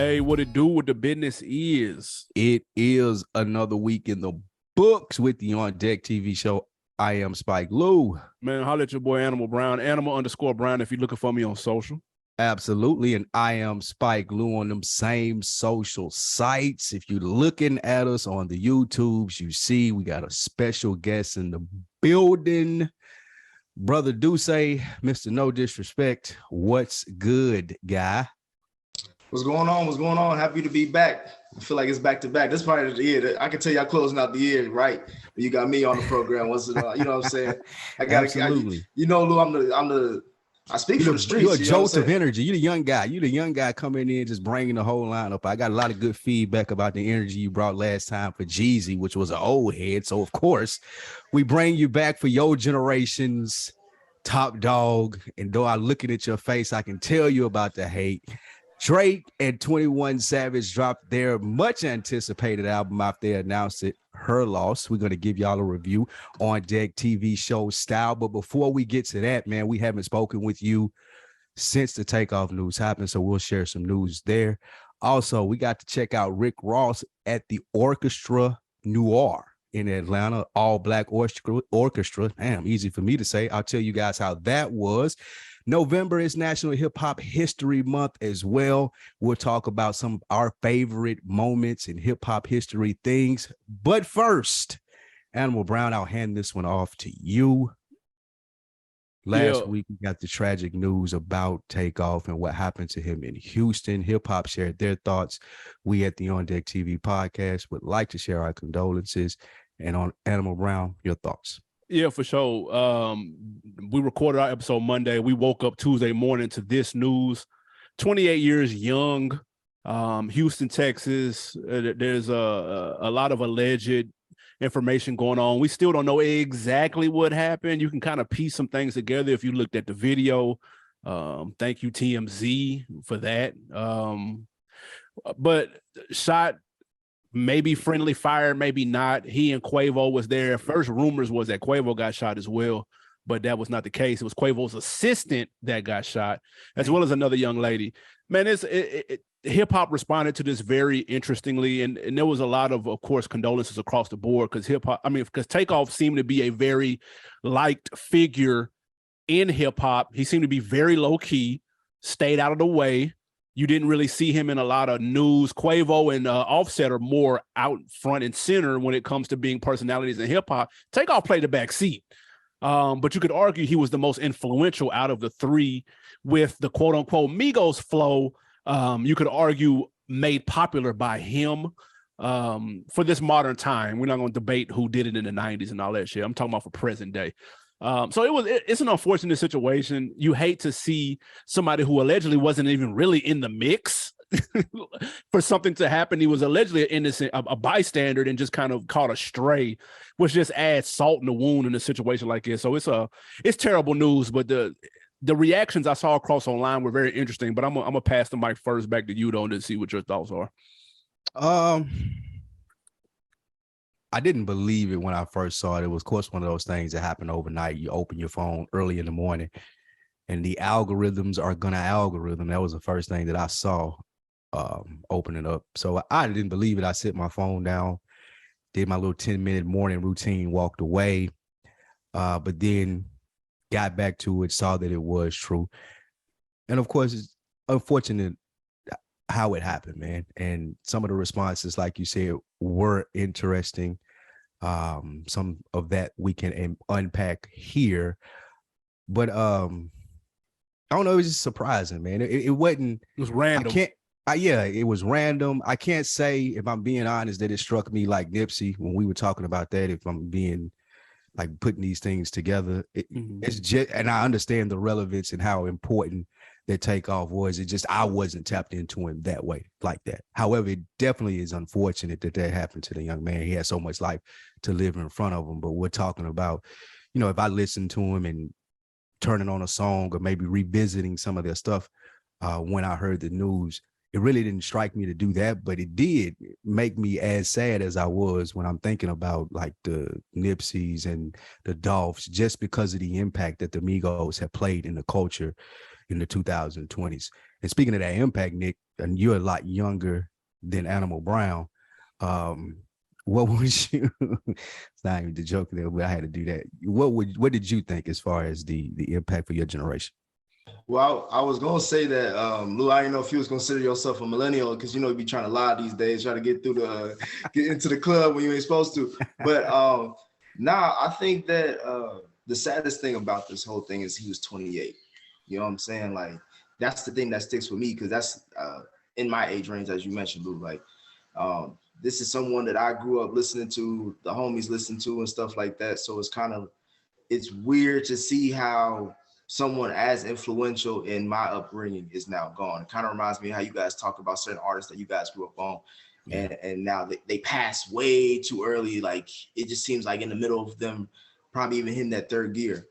Hey, what it do, what the business is? It is another week in the books with the On Deck TV show. I am Spike Lou. Man, holla at your boy Animal Brown, Animal_Brown if you're looking for me on social. Absolutely. And I am Spike Lou on them same social sites. If you're looking at us on the YouTubes, you see we got a special guest in the building. Brother Dusse, Mr. No Disrespect. What's good, guy? What's going on? What's going on? Happy to be back. I feel like it's back to back. This part of the year, I can tell y'all closing out the year right. You got me on the program. What's it? You know what I'm saying? Absolutely. Lou, I speak for the streets. You're a jolt of energy. You're the young guy. You're the young guy coming in, just bringing the whole line up. I got a lot of good feedback about the energy you brought last time for Jeezy, which was an old head. So, of course, we bring you back for your generation's top dog. And though I'm looking at your face, I can tell you about the hate. Drake and 21 Savage dropped their much anticipated album after they announced it, Her Loss. We're going to give y'all a review on Deck TV show style. But before we get to that, man, we haven't spoken with you since the Takeoff news happened. So we'll share some news there. Also, we got to check out Rick Ross at the Orchestra Noir in Atlanta, all black orchestra. Damn, easy for me to say. I'll tell you guys how that was. November is National Hip Hop History Month as well. We'll talk about some of our favorite moments in hip hop history things. But first, Animal Brown, I'll hand this one off to you. Last week, we got the tragic news about Takeoff and what happened to him in Houston. Hip hop shared their thoughts. We at the On Deck TV podcast would like to share our condolences. And on Animal Brown, your thoughts. Yeah, for sure. We recorded our episode Monday. We woke up Tuesday morning to this news. 28 years young, Houston, Texas. There's a lot of alleged information going on. We still don't know exactly what happened. You can kind of piece some things together if you looked at the video. Thank you, TMZ, for that. But shot, maybe friendly fire, maybe not. He and Quavo was there. First rumors was that Quavo got shot as well, but that was not the case. It was Quavo's assistant that got shot, as well as another young lady. Man, hip hop responded to this very interestingly, and there was a lot of course, condolences across the board because Takeoff seemed to be a very liked figure in hip hop. He seemed to be very low key, stayed out of the way. You didn't really see him in a lot of news. Quavo and Offset are more out front and center when it comes to being personalities in hip hop. Takeoff played the back seat. But you could argue he was the most influential out of the three with the quote unquote Migos flow. You could argue made popular by him for this modern time. We're not going to debate who did it in the 90s and all that shit. I'm talking about for present day. So it's an unfortunate situation. You hate to see somebody who allegedly wasn't even really in the mix for something to happen. He was allegedly an innocent, a bystander, and just kind of caught a stray, which just adds salt in the wound in a situation like this. So it's terrible news, but the reactions I saw across online were very interesting. But I'm gonna pass the mic first back to you, though, to see what your thoughts are. I didn't believe it when I first saw it. It was, of course, one of those things that happen overnight. You open your phone early in the morning and the algorithms are going to algorithm. That was the first thing that I saw opening up. So I didn't believe it. I set my phone down, did my little 10-minute morning routine, walked away, but then got back to it, saw that it was true. And, of course, it's unfortunate how it happened, man. And some of the responses, like you said, were interesting. Some of that we can unpack here, but I don't know. It was just surprising, man. It wasn't. It was random. It was random. I can't say, if I'm being honest, that it struck me like Nipsey when we were talking about that. If I'm being like putting these things together, it's just, and I understand the relevance and how important that Takeoff was. It just, I wasn't tapped into him that way, like that. However, it definitely is unfortunate that happened to the young man. He had so much life to live in front of him. But we're talking about, if I listen to him and turning on a song or maybe revisiting some of their stuff when I heard the news, it really didn't strike me to do that, but it did make me as sad as I was when I'm thinking about like the Nipseys and the Dolphs, just because of the impact that the Migos have played in the culture. in the 2020s. And speaking of that impact, Nick, and you're a lot younger than Animal Brown. What would you? It's not even the joke there, but I had to do that. What did you think as far as the impact for your generation? Well, I was gonna say that, Lou, I didn't know if you was consider yourself a millennial because you be trying to lie these days, trying to get through get into the club when you ain't supposed to. But I think that the saddest thing about this whole thing is he was 28. You know what I'm saying? Like that's the thing that sticks with me because that's in my age range, as you mentioned, Lou. Like this is someone that I grew up listening to, the homies listen to, and stuff like that. So it's weird to see how someone as influential in my upbringing is now gone. It kind of reminds me of how you guys talk about certain artists that you guys grew up on, and now they pass way too early. Like it just seems like in the middle of them, probably even hitting that third gear.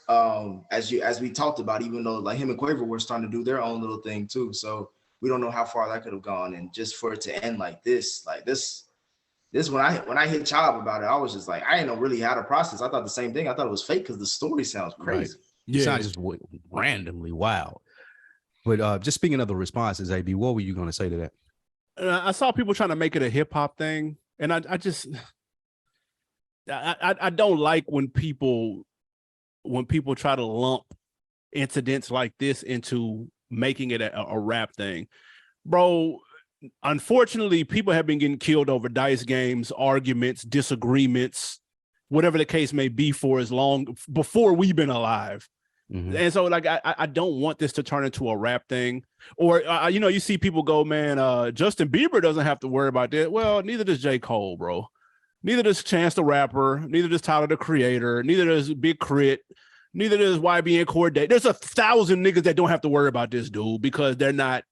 As we talked about, even though like him and Quavo were starting to do their own little thing too. So we don't know how far that could have gone, and just for it to end like this when I hit Child about it, I was just like, I didn't know really how to process. I thought the same thing. I thought it was fake because the story sounds crazy. Right. Yeah, it's not just randomly wild. But just speaking of the responses, AB, what were you going to say to that? I saw people trying to make it a hip hop thing, and I don't like when people try to lump incidents like this into making it a rap thing, bro. Unfortunately, people have been getting killed over dice games, arguments, disagreements, whatever the case may be, for as long before we've been alive. Mm-hmm. And so like I don't want this to turn into a rap thing, or you see people go, man, Justin Bieber doesn't have to worry about that. Well, neither does J. Cole, bro. Neither does Chance the Rapper, neither does Tyler the Creator, neither does Big Crit, neither does YB and Cordae. There's 1,000 niggas that don't have to worry about this dude because they're not,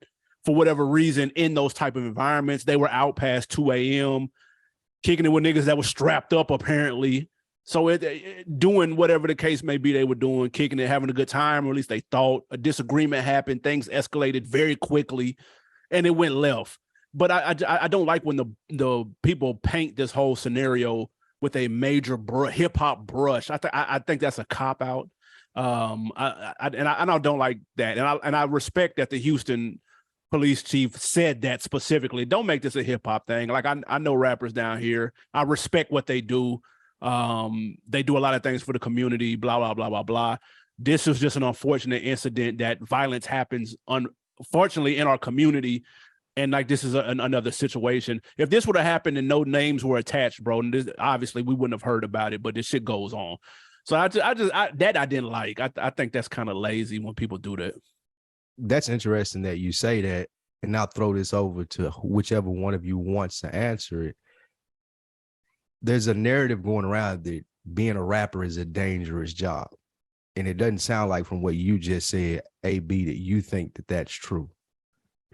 for whatever reason, in those type of environments. They were out past 2 a.m. kicking it with niggas that were strapped up, apparently. So doing whatever the case may be, they were doing, kicking it, having a good time, or at least they thought. A disagreement happened, things escalated very quickly, and it went left. But I don't like when the people paint this whole scenario with a major hip hop brush. I think that's a cop out. I don't like that, and I respect that the Houston police chief said that specifically. Don't make this a hip hop thing. Like I know rappers down here. I respect what they do. They do a lot of things for the community, blah, blah, blah, blah, blah. This is just an unfortunate incident that violence happens, unfortunately, in our community. And like, this is another situation. If this would have happened and no names were attached, bro, and obviously we wouldn't have heard about it, but this shit goes on. So I didn't like. I think that's kind of lazy when people do that. That's interesting that you say that. And I'll throw this over to whichever one of you wants to answer it. There's a narrative going around that being a rapper is a dangerous job. And it doesn't sound like from what you just said, AB, that you think that that's true.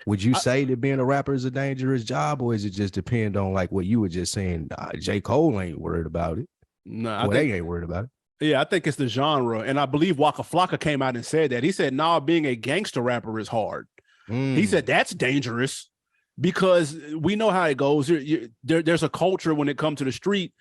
Would you say that being a rapper is a dangerous job, or is it just depend on like what you were just saying? J. Cole ain't worried about it. No, they ain't worried about it. Yeah, I think it's the genre. And I believe Waka Flocka came out and said that. He said, nah, being a gangster rapper is hard. He said that's dangerous because we know how it goes. There's a culture when it comes to the street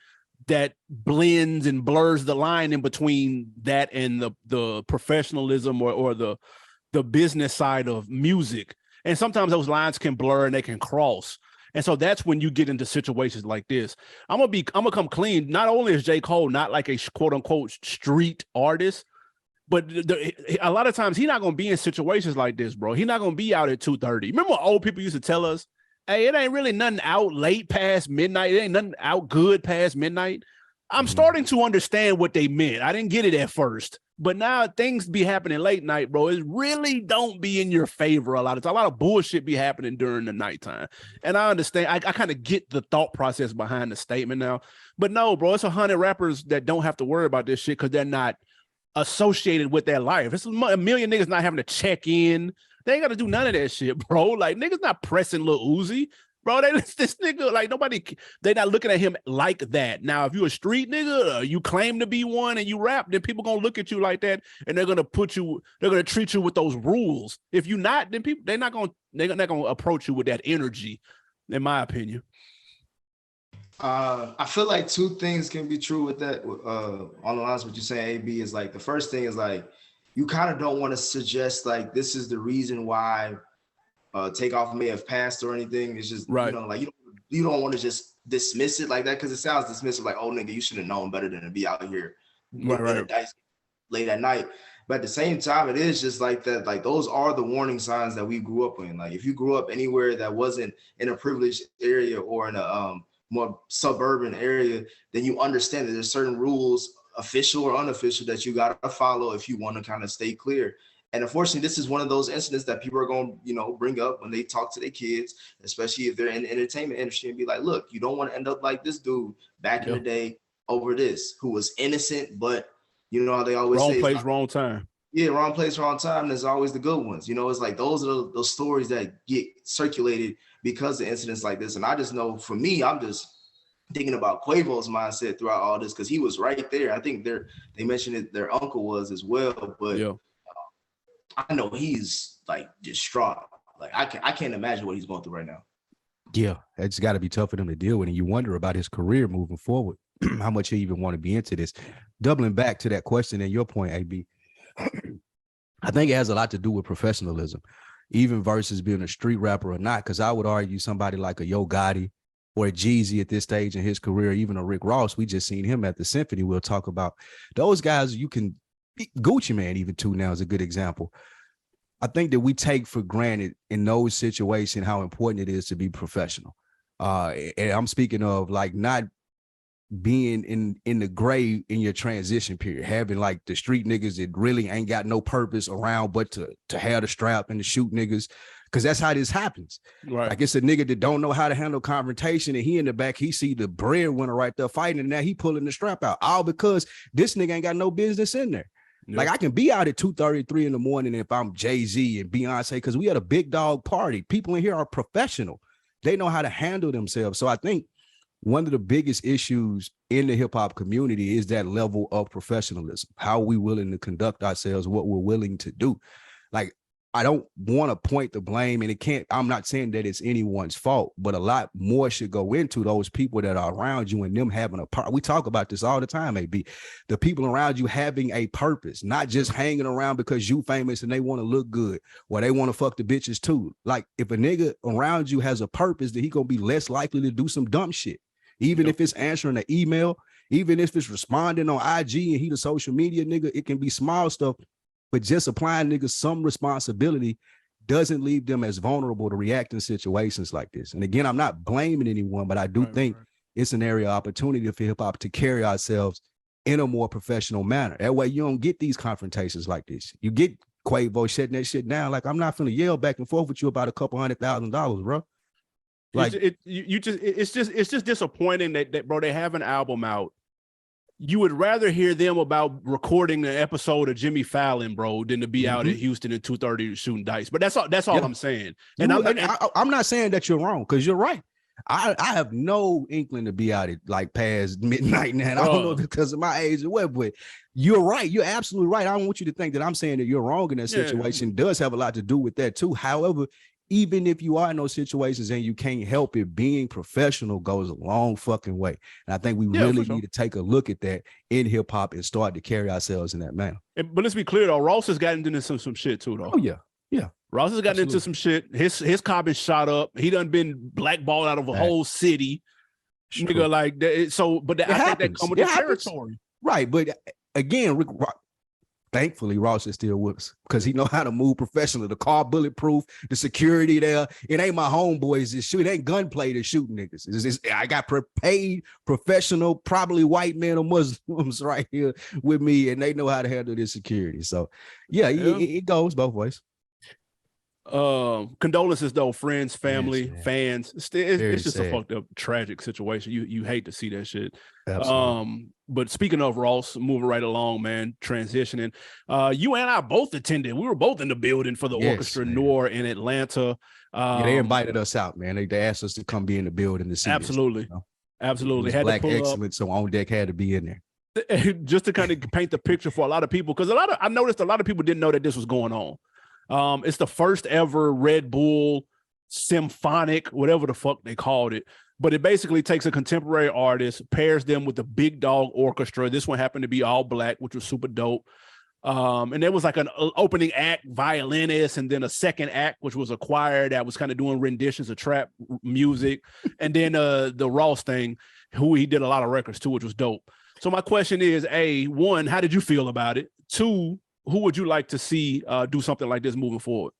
that blends and blurs the line in between that and the professionalism or the business side of music. And sometimes those lines can blur and they can cross. And so that's when you get into situations like this. I'm gonna come clean. Not only is J. Cole not like a quote unquote street artist, but a lot of times he's not gonna be in situations like this, bro. He's not gonna be out at 2:30. Remember what old people used to tell us? Hey, it ain't really nothing out late past midnight. It ain't nothing out good past midnight. I'm starting to understand what they meant. I didn't get it at first, but now things be happening late night, bro. It really don't be in your favor a lot of times. A lot of bullshit be happening during the nighttime. And I understand. I kind of get the thought process behind the statement now. But no, bro, it's 100 rappers that don't have to worry about this shit because they're not associated with their life. It's a million niggas not having to check in. They ain't got to do none of that shit, bro. Like, niggas not pressing Lil Uzi. Bro, this nigga, like, nobody, they not looking at him like that. Now, if you a street nigga, you claim to be one and you rap, then people gonna look at you like that and they're gonna treat you with those rules. If you not, then they're not gonna approach you with that energy, in my opinion. I feel like two things can be true with that. On the lines what you're saying, AB, is like, the first thing is like, you kind of don't want to suggest like this is the reason why Takeoff may have passed or anything. It's just, right. you know, like you don't want to just dismiss it like that, because it sounds dismissive, like, oh nigga, you should have known better than to be out here right. dice late at night. But at the same time, it is just like that, like those are the warning signs that we grew up in. Like if you grew up anywhere that wasn't in a privileged area or in a more suburban area, then you understand that there's certain rules, official or unofficial, that you got to follow if you want to kind of stay clear. And unfortunately, this is one of those incidents that people are going to, you know, bring up when they talk to their kids, especially if they're in the entertainment industry, and be like, look, you don't want to end up like this dude back in the day over this, who was innocent, but you know how they always say, wrong place, like, wrong time. Yeah, wrong place, wrong time. There's always the good ones. You know, it's like those are those stories that get circulated because of incidents like this. And I just know, for me, I'm just thinking about Quavo's mindset throughout all this, because he was right there. I think they mentioned it, their uncle was as well, but I know he's like distraught. Like I can't imagine what he's going through right now. Yeah, it's got to be tough for them to deal with, and you wonder about his career moving forward. How much he even want to be into this. Doubling back to that question and your point, AB, I think it has a lot to do with professionalism, even versus being a street rapper or not. Because I would argue somebody like a Yo Gotti or a Jeezy at this stage in his career, even a Rick Ross, we just seen him at the Symphony. We'll talk about those guys. You can Gucci Mane even too now is a good example. I think that we take for granted in those situations how important it is to be professional. And I'm speaking of like not being in the gray in your transition period, having like the street niggas that really ain't got no purpose around but to have the strap and to shoot niggas, because that's how this happens. Right. Like it's a nigga that don't know how to handle confrontation, and he in the back, he see the breadwinner right there fighting, and now he pulling the strap out, all because this nigga ain't got no business in there. Yep. Like I can be out at 2:33 in the morning if I'm Jay-Z and Beyonce, because we had a big dog party. People in here are professional. They know how to handle themselves. So I think one of the biggest issues in the hip hop community is that level of professionalism. How are we willing to conduct ourselves, what we're willing to do? Like, I don't want to point the blame, and I'm not saying that it's anyone's fault, but a lot more should go into those people that are around you and them having a part. We talk about this all the time, AB. The people around you having a purpose, not just hanging around because you famous and they want to look good or they want to fuck the bitches too. Like if a nigga around you has a purpose, then he gonna be less likely to do some dumb shit. Even if it's answering an email, even if it's responding on IG and he the social media nigga, it can be small stuff. But just applying niggas some responsibility doesn't leave them as vulnerable to react in situations like this. And again, I'm not blaming anyone, but I do think it's an area of opportunity for hip hop to carry ourselves in a more professional manner. That way you don't get these confrontations like this. You get Quavo shutting that shit down. Like, I'm not finna yell back and forth with you about $200,000, bro. Like it's just disappointing that bro, they have an album out. You would rather hear them about recording an episode of Jimmy Fallon, bro, than to be out in Houston at 2:30 shooting dice. But that's all I'm saying. And I'm not saying that you're wrong, because you're right. I have no inkling to be out at like past midnight now. I don't know because of my age or what, but you're right. You're absolutely right. I don't want you to think that I'm saying that you're wrong in that situation. It does have a lot to do with that too. However, even if you are in those situations and you can't help it, being professional goes a long fucking way. And I think we really need to take a look at that in hip hop and start to carry ourselves in that manner. But let's be clear though, Ross has gotten into some shit too though. Oh yeah. Yeah. Ross has gotten into some shit. His car been shot up. He done been blackballed out of a whole city. Nigga, like that. So, but I think that comes with the territory. Right. But again, thankfully, Ross is still with us because he know how to move professionally. The car bulletproof, the security there. It ain't my homeboys that shoot. It ain't gunplay that shooting niggas. I got paid professional, probably white men or Muslims right here with me, and they know how to handle this security. So, yeah. It goes both ways. Condolences though, friends, family, fans. It's just a fucked up, tragic situation. You hate to see that shit. Absolutely. But speaking of Ross, moving right along, man, transitioning. You and I both attended. We were both in the building for the Orchestra Noir in Atlanta. They invited us out, man. They asked us to come be in the building to see. Absolutely, absolutely. Had Black excellence, so On Deck had to be in there. Just to kind of paint the picture for a lot of people, because I noticed a lot of people didn't know that this was going on. It's the first ever Red Bull symphonic, whatever the fuck they called it. But it basically takes a contemporary artist, pairs them with the big dog orchestra. This one happened to be all black, which was super dope. And there was like an opening act, violinist, and then a second act, which was a choir that was kind of doing renditions of trap music. And then the Ross thing, who he did a lot of records too, which was dope. So my question is, one, how did you feel about it? Two, who would you like to see do something like this moving forward?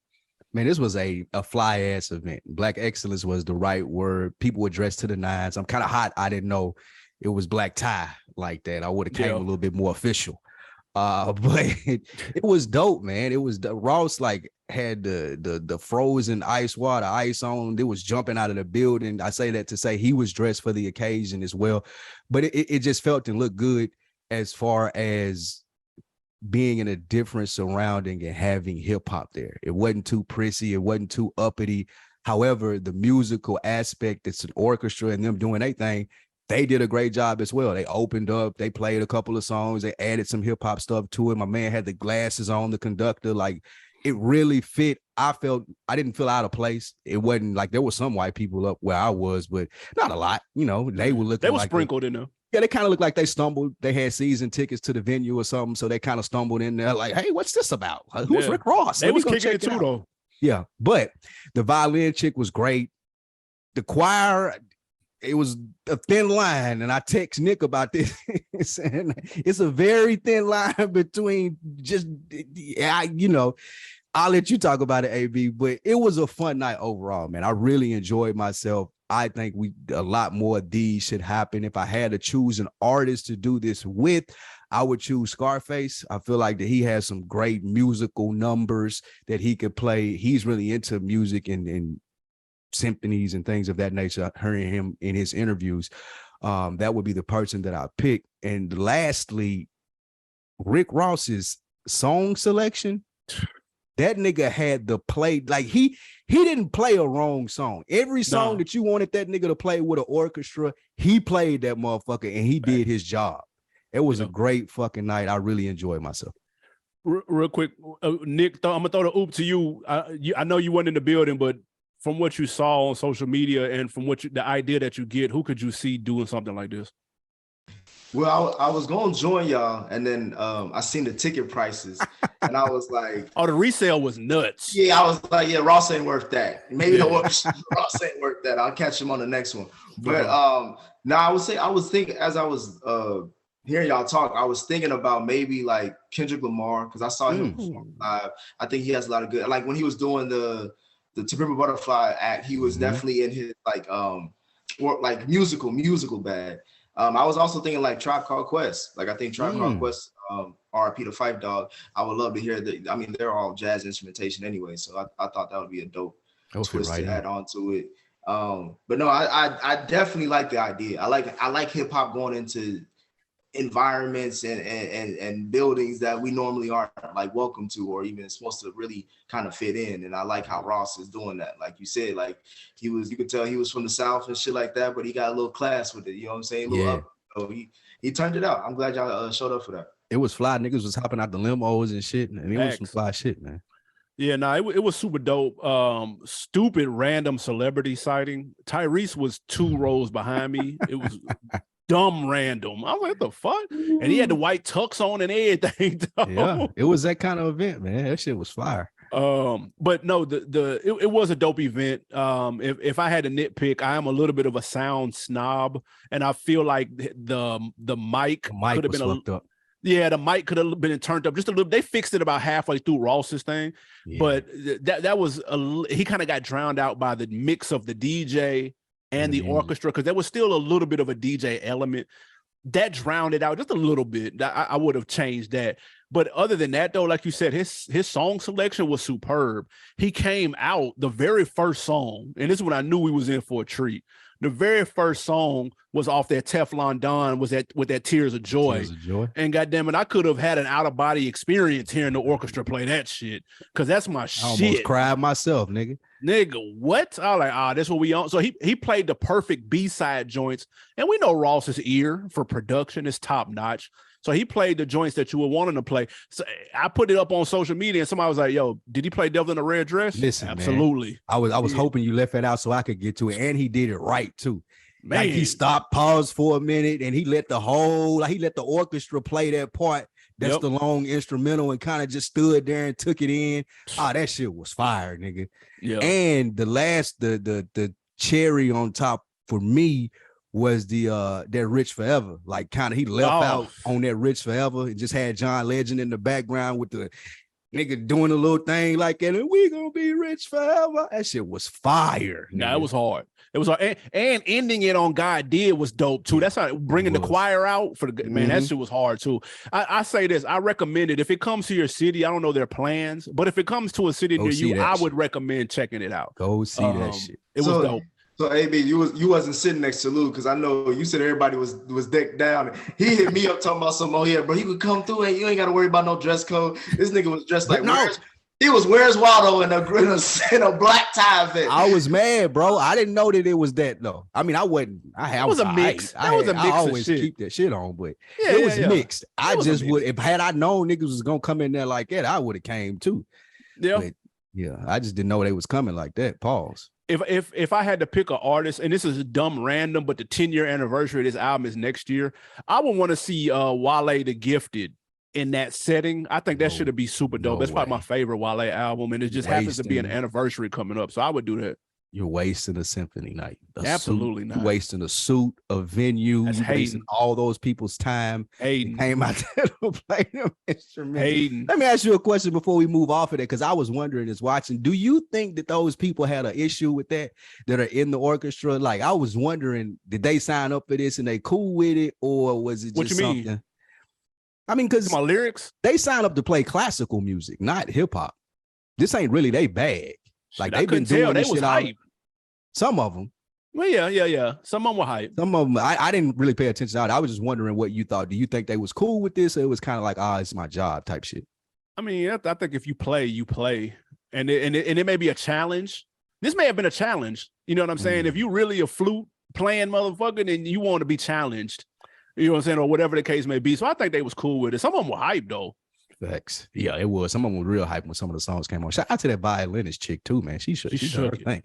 Man, this was a fly ass event. Black excellence was the right word. People were dressed to the nines. I'm kind of hot. I didn't know it was black tie like that. I would have came a little bit more official. But it was dope, man. It was Ross like had the frozen ice water ice on. It was jumping out of the building. I say that to say he was dressed for the occasion as well. But it just felt and looked good as far as being in a different surrounding and having hip hop there. It wasn't too prissy. It wasn't too uppity. However, the musical aspect, it's an orchestra and them doing their thing. They did a great job as well. They opened up, they played a couple of songs, they added some hip hop stuff to it. My man had the glasses on, the conductor, like it really fit. I didn't feel out of place. It wasn't like there were some white people up where I was, but not a lot. You know, they were looking. They were like sprinkled in there. Yeah, they kind of looked like they stumbled. They had season tickets to the venue or something, so they kind of stumbled in there like, hey, what's this about? Who's Rick Ross? They was kicking it too, though. Yeah, but the violin chick was great. The choir, it was a thin line, and I text Nick about this. And it's a very thin line between just, I'll let you talk about it, AB, but it was a fun night overall, man. I really enjoyed myself. I think a lot more of these should happen. If I had to choose an artist to do this with, I would choose Scarface. I feel like that he has some great musical numbers that he could play. He's really into music and symphonies and things of that nature. Hearing him in his interviews, that would be the person that I pick. And lastly, Rick Ross's song selection. That nigga had the play, like he didn't play a wrong song. Every song that you wanted that nigga to play with an orchestra, he played that motherfucker and he did his job. It was a great fucking night. I really enjoyed myself. Real quick, Nick, I'm gonna throw the oop to you. I know you weren't in the building, but from what you saw on social media and from the idea that you get, who could you see doing something like this? Well, I was going to join y'all, and then I seen the ticket prices, and I was like, oh, the resale was nuts. Yeah, I was like, yeah, Ross ain't worth that. Maybe Ross ain't worth that. I'll catch him on the next one. But I was thinking, as I was hearing y'all talk, I was thinking about maybe like Kendrick Lamar, because I saw him perform live. I think he has a lot of good, like when he was doing the To Pimp a Butterfly act, he was definitely in his like musical bag. I was also thinking like Tribe Called Quest. Like I think Tribe Called Quest, RIP to Fife Dog. I would love to hear they're all jazz instrumentation anyway. So I thought that would be a dope twist to add on to it. But no, I definitely like the idea. I like hip hop going into environments and buildings that we normally aren't like welcome to or even supposed to really kind of fit in. And I like how Ross is doing that. Like you said, like you could tell he was from the South and shit like that, but he got a little class with it. You know what I'm saying? So he turned it out. I'm glad y'all showed up for that. It was fly. Niggas was hopping out the limos and shit. And it was some fly shit, man. Yeah, it was super dope. Stupid random celebrity sighting. Tyrese was 2 rows behind me. It was dumb random. I was like, what the fuck? And he had the white tux on and everything. Yeah, it was that kind of event, man. That shit was fire. But no, it was a dope event. If I had to nitpick, I am a little bit of a sound snob, and I feel like the mic could have been fucked up. Yeah, the mic could have been turned up just a little. They fixed it about halfway through Ross's thing, but that was he kind of got drowned out by the mix of the DJ and the orchestra, because there was still a little bit of a DJ element that drowned it out just a little bit. I would have changed that. But other than that, though, like you said, his song selection was superb. He came out the very first song, and this is when I knew we was in for a treat. The very first song was off that Teflon Don, with that Tears of Joy. Tears of Joy. And goddamn it, I could have had an out-of-body experience hearing the orchestra play that shit, because that's my shit. I almost cried myself, nigga. Nigga, what? I was like, that's what we on. So he played the perfect B-side joints, and we know Ross's ear for production is top-notch. So he played the joints that you were wanting to play. So I put it up on social media, and somebody was like, yo, did he play Devil in a Red Dress? Listen, absolutely. Man, I was hoping you left it out so I could get to it, and he did it right too. Man. Like he stopped, paused for a minute, and he let the orchestra play that part That's Yep. the long instrumental and kind of just stood there and took it in. Oh, that shit was fire, nigga. Yeah. And the cherry on top for me was that Rich Forever. Like kind of he left out on that Rich Forever and just had John Legend in the background with the nigga doing a little thing like that, and we gonna be rich forever. That shit was fire. Nah, it was hard. It was hard. And ending it on God Did was dope too. That's how bringing the choir out for the man. That shit was hard too. I say this. I recommend it if it comes to your city. I don't know their plans, but if it comes to a city near you, I would recommend checking it out. Go see that shit. It was dope. So AB, you wasn't sitting next to Lou because I know you said everybody was decked down. He hit me up talking about something. Oh yeah, bro, he could come through and you ain't got to worry about no dress code. This nigga was dressed like he was Where's Waldo in a black tie vest. I was mad, bro. I didn't know that it was that though. I mean, I wasn't. I was a mix. I always keep that shit on, but it was mixed. I just would if had I known niggas was gonna come in there like that, I would have came too. Yeah, but, yeah. I just didn't know they was coming like that. Pause. If I had to pick an artist, and this is dumb random, but the 10-year anniversary of this album is next year, I would want to see Wale the Gifted in that setting. I think that should be super dope. That's probably my favorite Wale album, and it just happens to be an anniversary coming up, so I would do that. You're wasting a symphony night. Absolutely not. You're wasting a suit, a venue, wasting all those people's time. Came out there to play them instruments. Let me ask you a question before we move off of that, because I was wondering, is watching, do you think that those people had an issue with that are in the orchestra? Like, I was wondering, did they sign up for this and they cool with it, or was it just something? Mean? I mean, because my lyrics, they signed up to play classical music, not hip hop. This ain't really they bag. Like they've been doing this shit out. Some of them. Well, yeah. Some of them were hype. Some of them, I didn't really pay attention to it. I was just wondering what you thought. Do you think they was cool with this? Or it was kind of like, it's my job type shit. I mean, I think if you play, you play. And it may be a challenge. This may have been a challenge. You know what I'm saying? If you really a flute playing motherfucker, then you want to be challenged. You know what I'm saying? Or whatever the case may be. So I think they was cool with it. Some of them were hype though. Facts. Yeah, it was. Some of them were real hype when some of the songs came on. Shout out to that violinist chick too, man. She should her thing.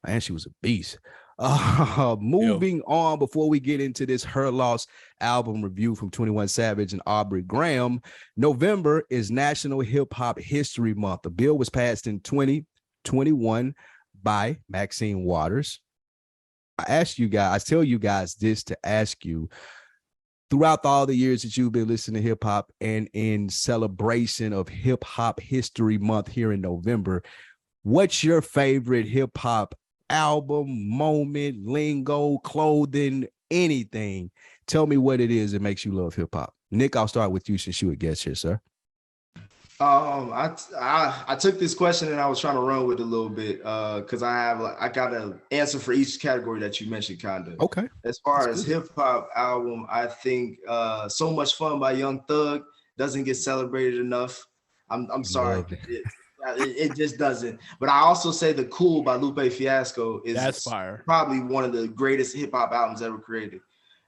Man, she was a beast. Moving on before we get into this Her Loss album review from 21 Savage and Aubrey Graham. November is National Hip Hop History Month. The bill was passed in 2021 by Maxine Waters. I tell you guys this to ask you, throughout all the years that you've been listening to hip hop and in celebration of Hip Hop History Month here in November, what's your favorite hip hop album, moment, lingo, clothing, anything? Tell me what it is that makes you love hip hop. Nick, I'll start with you since you a guest here, sir. I took this question and I was trying to run with it a little bit because I got an answer for each category that you mentioned, kind of. Okay. As far as hip hop album, I think So Much Fun by Young Thug doesn't get celebrated enough. I'm sorry. It just doesn't. But I also say The Cool by Lupe Fiasco is probably one of the greatest hip hop albums ever created.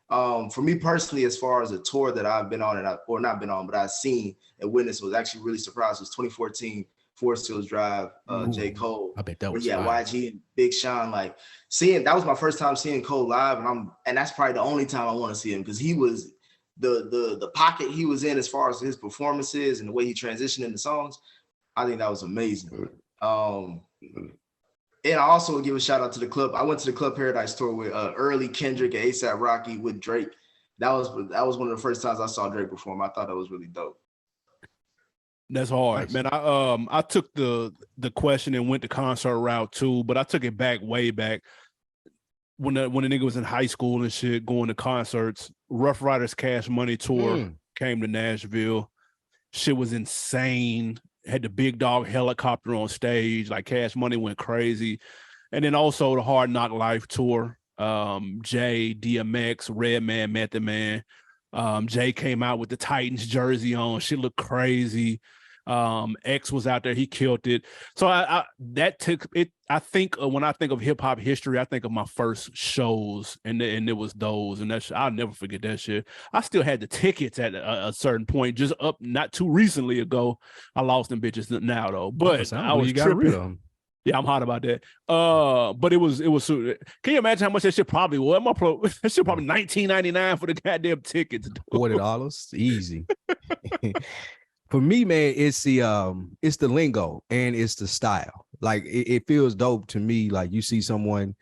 For me personally, as far as a tour that I've been on but I've seen and witnessed, was actually really surprised. It was 2014 Forest Hills Drive, J. Cole. I bet that was YG and Big Sean. Like that was my first time seeing Cole live, and that's probably the only time I want to see him because he was the pocket he was in as far as his performances and the way he transitioned into songs. I think that was amazing. And I also would give a shout out to the club. I went to the Club Paradise tour with early Kendrick and A$AP Rocky with Drake. That was one of the first times I saw Drake perform. I thought that was really dope. That's hard, man. I took the question and went the concert route too, but I took it way back when the nigga was in high school and shit, going to concerts. Rough Riders Cash Money tour came to Nashville. Shit was insane. Had the Big Dog helicopter on stage, like Cash Money went crazy. And then also the Hard Knock Life tour, Jay, DMX, Redman, Method Man. Jay came out with the Titans jersey on. Shit looked crazy. X was out there. He killed it. So that took it. I think when I think of hip hop history, I think of my first shows, and it was those, and I'll never forget that shit. I still had the tickets at a certain point, just up not too recently ago. I lost them bitches now though, but I was tripping. Yeah, I'm hot about that. But it was. Can you imagine how much that shit probably was? That shit probably $19.99 for the goddamn tickets. $40 easy. For me, man, it's the lingo and it's the style. Like it feels dope to me. Like you see someone,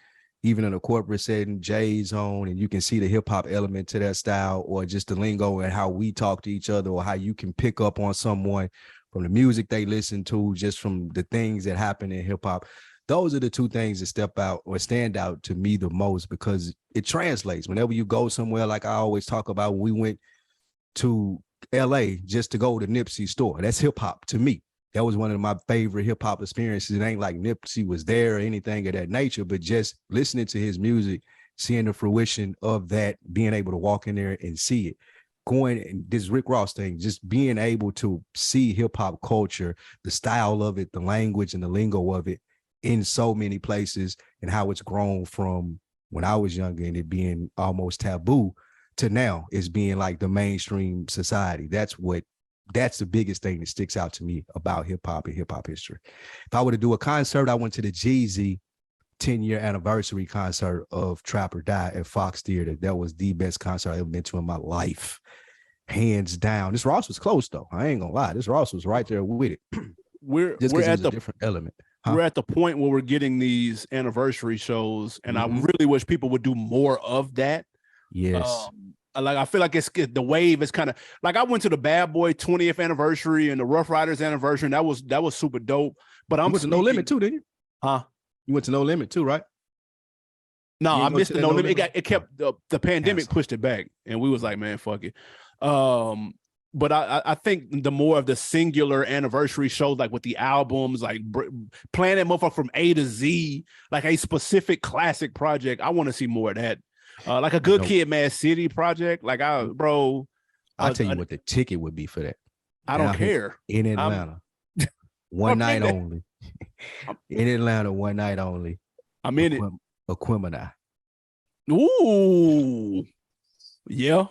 even in a corporate setting, Jay's on, and you can see the hip hop element to that style, or just the lingo and how we talk to each other, or how you can pick up on someone from the music they listen to, just from the things that happen in hip hop. Those are the two things that step out or stand out to me the most, because it translates. Whenever you go somewhere, like I always talk about, when we went to LA just to go to Nipsey's store, that's hip hop to me. That was one of my favorite hip hop experiences. It ain't like Nipsey was there or anything of that nature, but just listening to his music, seeing the fruition of that, being able to walk in there and see it. Going, and this Rick Ross thing, just being able to see hip hop culture, the style of it, the language and the lingo of it in so many places, and how it's grown from when I was younger and it being almost taboo to now it's being like the mainstream society. That's the biggest thing that sticks out to me about hip hop and hip hop history. If I were to do a concert, I went to the Jeezy 10-year anniversary concert of Trap or Die at Fox Theater. That was the best concert I've ever been to in my life, hands down. This Ross was close though. I ain't gonna lie. This Ross was right there with it. We're at the different element. We're at the point where we're getting these anniversary shows, and I really wish people would do more of that. Yes. Like I feel like it's the wave is kind of like, I went to the Bad Boy 20th anniversary and the Rough Riders anniversary, and that was super dope. But I'm went to No Limit too, didn't you? Huh? You went to No Limit too, right? No, I missed the No Limit. It kept the pandemic pushed it back, and we was like, man, fuck it. But I think the more of the singular anniversary shows, like with the albums, like playing that motherfucker from A to Z, like a specific classic project. I want to see more of that. Like a Good Kid, Mad City project. Like I'll tell you what the ticket would be for that. I don't care. In Atlanta, one night only. In Atlanta, one night only. I'm in it. Aquemini. Ooh, yeah,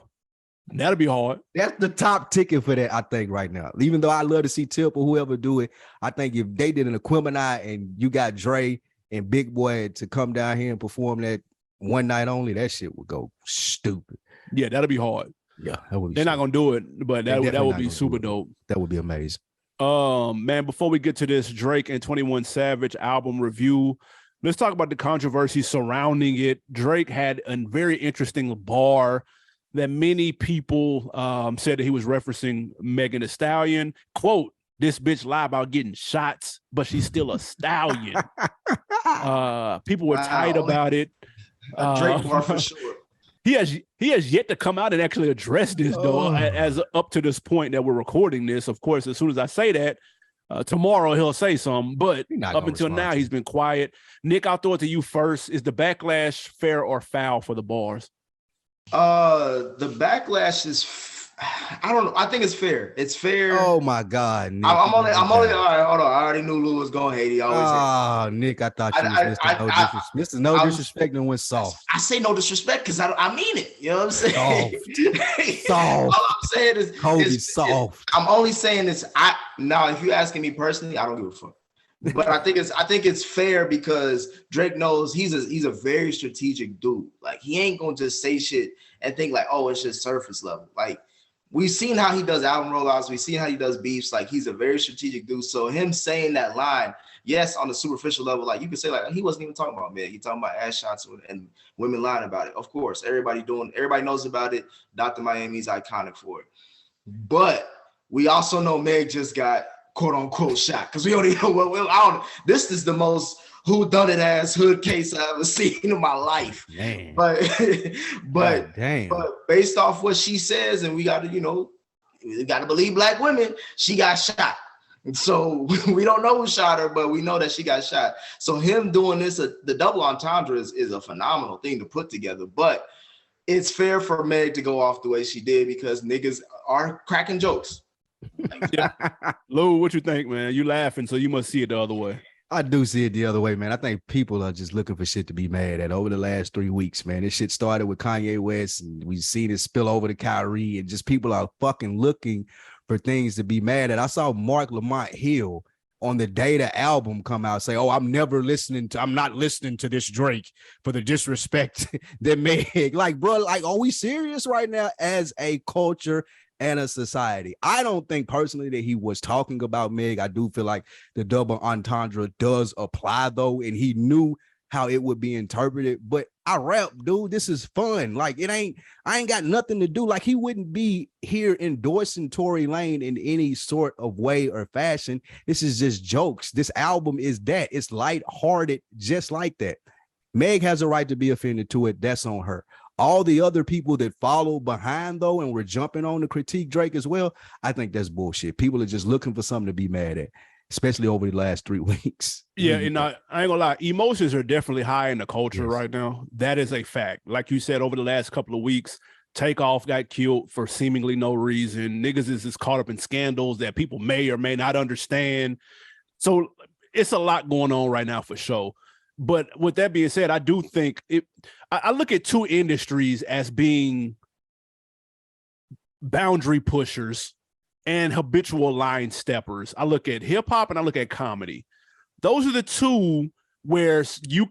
that'll be hard. That's the top ticket for that, I think, right now. Even though I love to see Tip or whoever do it, I think if they did an Aquemini and you got Dre and Big Boy to come down here and perform that one night only, that shit would go stupid. Yeah, that'll be hard. Yeah, that would be they're not gonna do it, but that would be super dope. That would be amazing. Man, before we get to this Drake and 21 Savage album review, let's talk about the controversy surrounding it. Drake had a very interesting bar that many people said that he was referencing Megan Thee Stallion. Quote, "This bitch lie about getting shots, but she's still a stallion." People were tight about it. Drake bar for sure. He has yet to come out and actually address this, though, as up to this point that we're recording this. Of course, as soon as I say that, tomorrow he'll say something. But up until now, he's been quiet. Nick, I'll throw it to you first. Is the backlash fair or foul for the bars? The backlash is, I don't know. I think it's fair. It's fair. Oh my God, Nick. I'm only. All right, hold on. I already knew Lou was going to hate. He always. Nick, I thought you was Mr. No Disrespect and went soft. I say no disrespect because I mean it. You know what I'm saying? Soft. All I'm saying is Kobe soft. I'm only saying this. Now, if you're asking me personally, I don't give a fuck. But I think it's fair because Drake knows he's a very strategic dude. Like, he ain't gonna just say shit and think like, oh, it's just surface level. Like, we've seen how he does album rollouts. We've seen how he does beefs. Like, he's a very strategic dude. So him saying that line, yes, on the superficial level, like you could say like he wasn't even talking about men. He talking about ass shots and women lying about it. Of course, everybody knows about it. Dr. Miami's iconic for it. But we also know Meg just got quote unquote shot because we already know this is the most whodunit ass hood case I ever seen in my life. Man. But damn. But based off what she says, and we got to believe black women, she got shot. And so we don't know who shot her, but we know that she got shot. So him doing this, the double entendre is a phenomenal thing to put together. But it's fair for Meg to go off the way she did because niggas are cracking jokes. Yeah. Lou, what you think, man? You laughing, so you must see it the other way. I do see it the other way, man. I think people are just looking for shit to be mad at over the last 3 weeks, man. This shit started with Kanye West, and we've seen it spill over to Kyrie, and just people are fucking looking for things to be mad at. I saw Mark Lamont Hill on the day the album come out, say, oh, I'm not listening to this Drake for the disrespect that Meg. Like, bro, like, are we serious right now as a culture and a society? I don't think personally that he was talking about Meg. I do feel like the double entendre does apply though, and he knew how it would be interpreted. But I rap, dude. This is fun. Like, I ain't got nothing to do. Like, he wouldn't be here endorsing Tory Lane in any sort of way or fashion. This is just jokes. This album is that. It's lighthearted, just like that. Meg has a right to be offended to it. That's on her. All the other people that follow behind, though, and we're jumping on to critique Drake as well, I think that's bullshit. People are just looking for something to be mad at, especially over the last 3 weeks. Yeah, and I ain't gonna lie, emotions are definitely high in the culture right now. That is a fact. Like you said, over the last couple of weeks, Takeoff got killed for seemingly no reason. Niggas is just caught up in scandals that people may or may not understand. So it's a lot going on right now for sure. But with that being said, I do think I look at two industries as being boundary pushers and habitual line steppers. I look at hip hop and I look at comedy. Those are the two where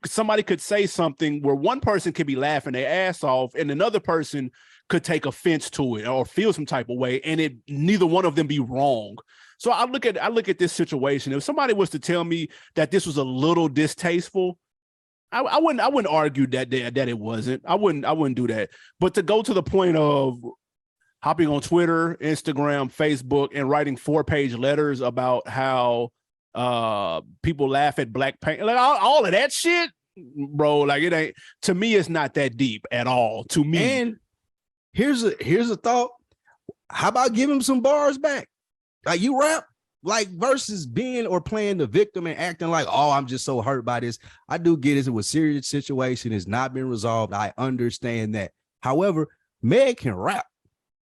somebody could say something where one person could be laughing their ass off and another person could take offense to it or feel some type of way, and neither one of them be wrong. So I look at this situation. If somebody was to tell me that this was a little distasteful, I wouldn't argue that it wasn't. I wouldn't do that. But to go to the point of hopping on Twitter, Instagram, Facebook, and writing 4-page letters about how people laugh at black paint, like all of that shit, bro. Like, it ain't, to me, it's not that deep at all. To me, and here's a thought. How about give him some bars back? Like, you rap, like, versus being or playing the victim and acting like, oh, I'm just so hurt by this. I do get it. It was a serious situation. It's not been resolved. I understand that. However, Meg can rap.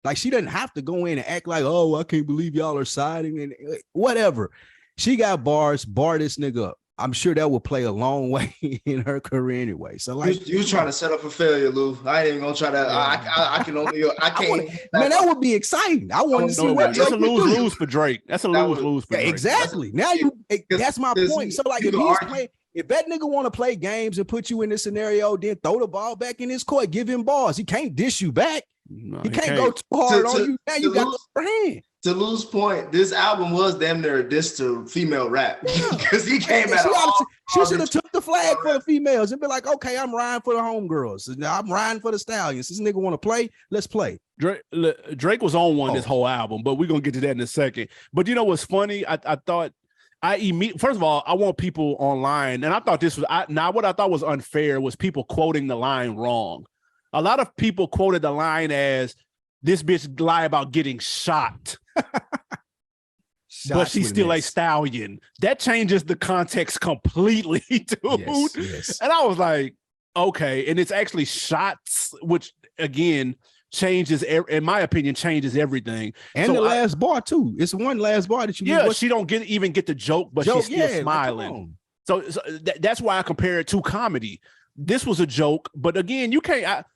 Like, she doesn't have to go in and act like, oh, I can't believe y'all are siding and whatever. She got bars, bar this nigga up. I'm sure that will play a long way in her career anyway. So, like, you trying to set up a failure, Lou. I ain't even gonna try to. I can't. Man, that would be exciting. I want to see what that's a lose for Drake. That's a lose for Drake. Exactly. That's my point. So, like, if that nigga want to play games and put you in this scenario, then throw the ball back in his court, give him balls. He can't dish you back. No, he can't go too hard on you. Now you got the upper hand. To Lou's point, this album was damn near a diss to female rap because he came at she should have took the flag for the females and be like, okay, I'm riding for the homegirls. I'm riding for the stallions. This nigga want to play? Let's play. Drake was on one this whole album, but we're gonna get to that in a second. But you know what's funny? I thought first of all, I want people online, and I thought this was what I thought was unfair was people quoting the line wrong. A lot of people quoted the line as, this bitch lie about getting shot. But she's still a stallion. That changes the context completely, dude. Yes. And I was like, okay. And it's actually shots, which again changes, in my opinion, changes everything. And so the last bar too. It's one last bar that you. Yeah, she don't even get the joke, but she's still smiling. Like, so that's why I compare it to comedy. This was a joke, but again, you can't.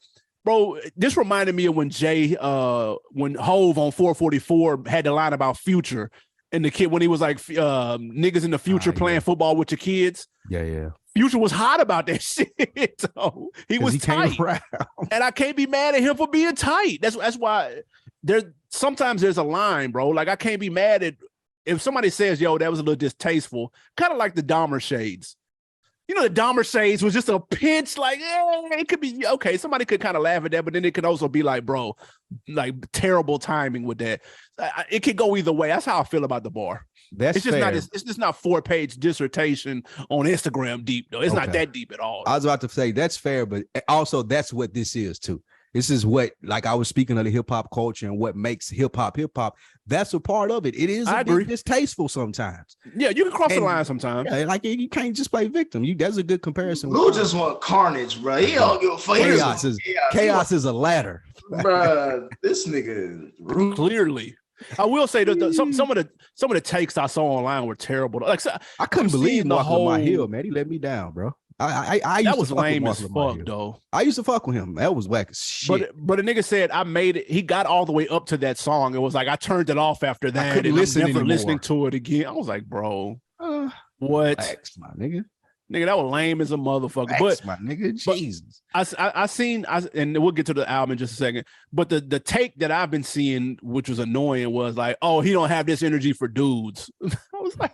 Bro, this reminded me of when when Hove on 444 had the line about Future and the kid, when he was like, niggas in the future playing football with your kids. Yeah. Future was hot about that shit. So he was tight. And I can't be mad at him for being tight. That's why sometimes there's a line, bro. Like, I can't be mad at if somebody says, yo, that was a little distasteful, kind of like the Dahmer shades. You know, the Dahmer shades was just a pinch, like, it could be, okay, somebody could kind of laugh at that, but then it could also be like, bro, like, terrible timing with that. It could go either way. That's how I feel about the bar. It's just fair. It's just not 4-page dissertation on Instagram deep, though. It's not that deep at all. I was about to say, that's fair, but also that's what this is, too. This is what, like, I was speaking of the hip hop culture and what makes hip hop. That's a part of it. It is a bit distasteful sometimes. Yeah, you can cross the line sometimes. Yeah, like, you can't just play victim. That's a good comparison. Lou just want carnage, bro. He don't give a fuck. Chaos is a ladder, bro. This nigga is clearly. I will say that some of the takes I saw online were terrible. Like, I couldn't believe the whole my heel, man. He let me down, bro. I that was lame as fuck, though. I used to fuck with him. That was whack as shit. But the nigga said I made it. He got all the way up to that song. It was like I turned it off after that. I couldn't listen I'm never anymore. Listening to it again. I was like, bro, What? Relax, my nigga. Nigga, that was lame as a motherfucker. Relax, But my nigga, Jesus. I seen, and we'll get to the album in just a second. But the take that I've been seeing, which was annoying, was like, oh, he don't have this energy for dudes. I was like,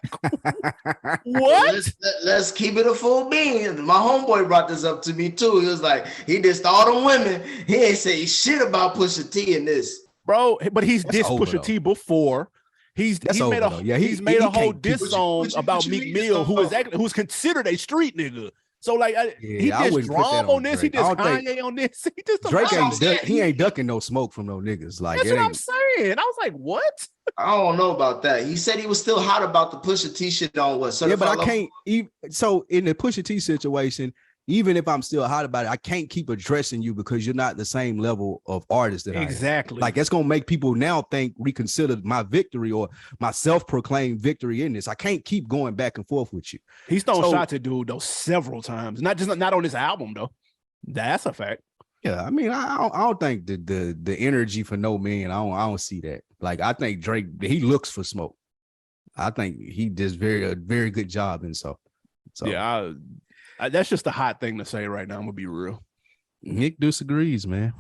what? Let's keep it a full bean. My homeboy brought this up to me too. He was like, he dissed all them women. He ain't say shit about Pusha T in this. Bro, but he's That's dissed over, Pusha though. He's made over, though. Yeah, he's made a whole can't- diss song about Meek Mill, who's considered a street nigga. So like he I dissed wouldn't put that Drum on on this, he Drake. I dissed don't think- Kanye on this. He just Drake saying. he ain't ducking no smoke from no niggas. Like That's it what I'm ain't. saying. I was like, what? I don't know about that. He said he was still hot about the Pusha T shit on what? Yeah, but I Certified can't. So in the Pusha T situation, even if I'm still hot about it, I can't keep addressing you because you're not the same level of artist that I am. Exactly. Like that's gonna make people now reconsider my victory or my self-proclaimed victory in this. I can't keep going back and forth with you. He's thrown shots at dude though several times. Not on this album though. That's a fact. Yeah, I mean, I don't think the energy for no man. I don't see that. Like I think Drake, he looks for smoke. I think he does a very good job, and so yeah, that's just a hot thing to say right now. I'm gonna be real. Nick disagrees, man.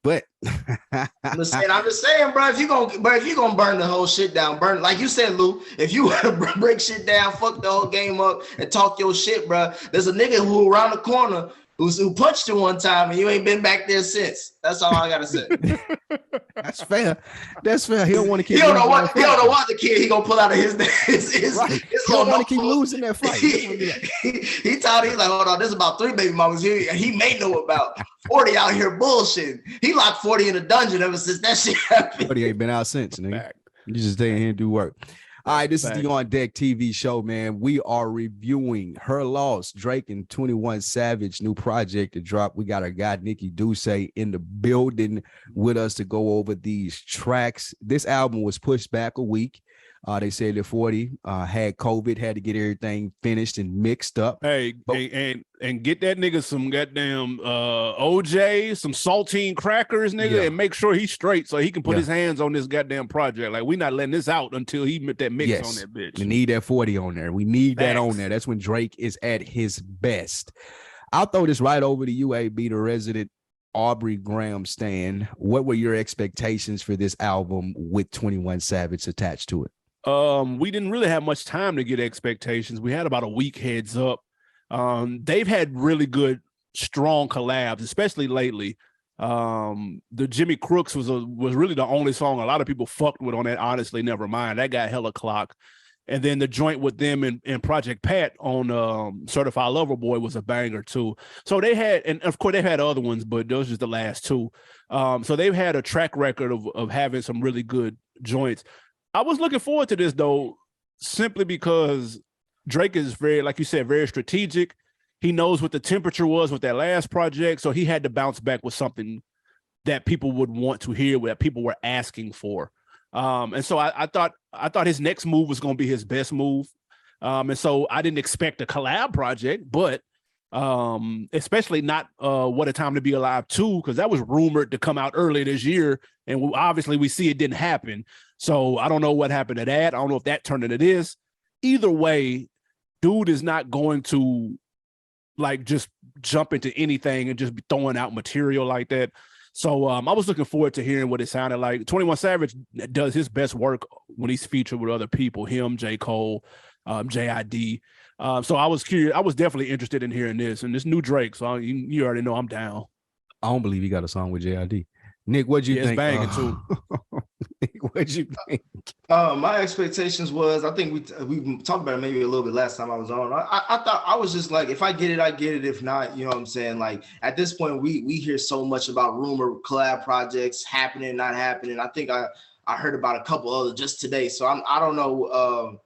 But I'm just saying, bro. If you gonna burn the whole shit down, burn like you said, Lou. If you want to break shit down, fuck the whole game up and talk your shit, bro. There's a nigga who around the corner who punched you one time and you ain't been back there since. That's all I gotta say. That's fair. That's fair. He don't want to keep. He don't know what the kid he gonna pull out of his right. He don't want to keep losing that fight. He told he's like, hold on, there's about 3 baby mamas here. He may know about 40 out here bullshitting. He locked 40 in a dungeon ever since that shit happened. 40 ain't been out since, nigga. You just stay in here and do work. All right, this is the On Deck TV show, man. We are reviewing Her Loss, Drake and 21 Savage new project to drop. We got our guy Nicki Dusse in the building with us to go over these tracks. This album was pushed back a week. They said that 40 had COVID, had to get everything finished and mixed up. Hey, and get that nigga some goddamn OJ, some saltine crackers, nigga, and make sure he's straight so he can put his hands on this goddamn project. Like, we not letting this out until he met that mix on that bitch. We need that 40 on there. We need that on there. That's when Drake is at his best. I'll throw this right over to you, AB, the resident Aubrey Graham stan. What were your expectations for this album with 21 Savage attached to it? We didn't really have much time to get expectations. We had about a week heads up. They've had really good, strong collabs, especially lately. The Jimmy Crooks was really the only song a lot of people fucked with on that. Honestly, never mind. That got hella clock. And then the joint with them and Project Pat on Certified Lover Boy was a banger too. So they had, and of course they've had other ones, but those are just the last two. So they've had a track record of having some really good joints. I was looking forward to this though, simply because Drake is very, like you said, very strategic. He knows what the temperature was with that last project, so he had to bounce back with something that people would want to hear, that people were asking for. And so I thought his next move was going to be his best move. And so I didn't expect a collab project, but especially not What a Time to Be Alive 2, because that was rumored to come out earlier this year, and obviously we see it didn't happen. So I don't know what happened to that. I don't know if that turned into this. Either way, dude is not going to like just jump into anything and just be throwing out material like that. So I was looking forward to hearing what it sounded like. 21 Savage does his best work when he's featured with other people, him, J. Cole, JID. So I was curious. I was definitely interested in hearing this and this new Drake. So you already know I'm down. I don't believe he got a song with JID. Nick, what'd you think? It's banging too. Nick, what'd you think? My expectations was, I think we talked about it maybe a little bit last time I was on. I thought I was just like, if I get it, I get it. If not, you know what I'm saying? Like at this point, we hear so much about rumor collab projects happening, not happening. I think I heard about a couple others just today. So I don't know.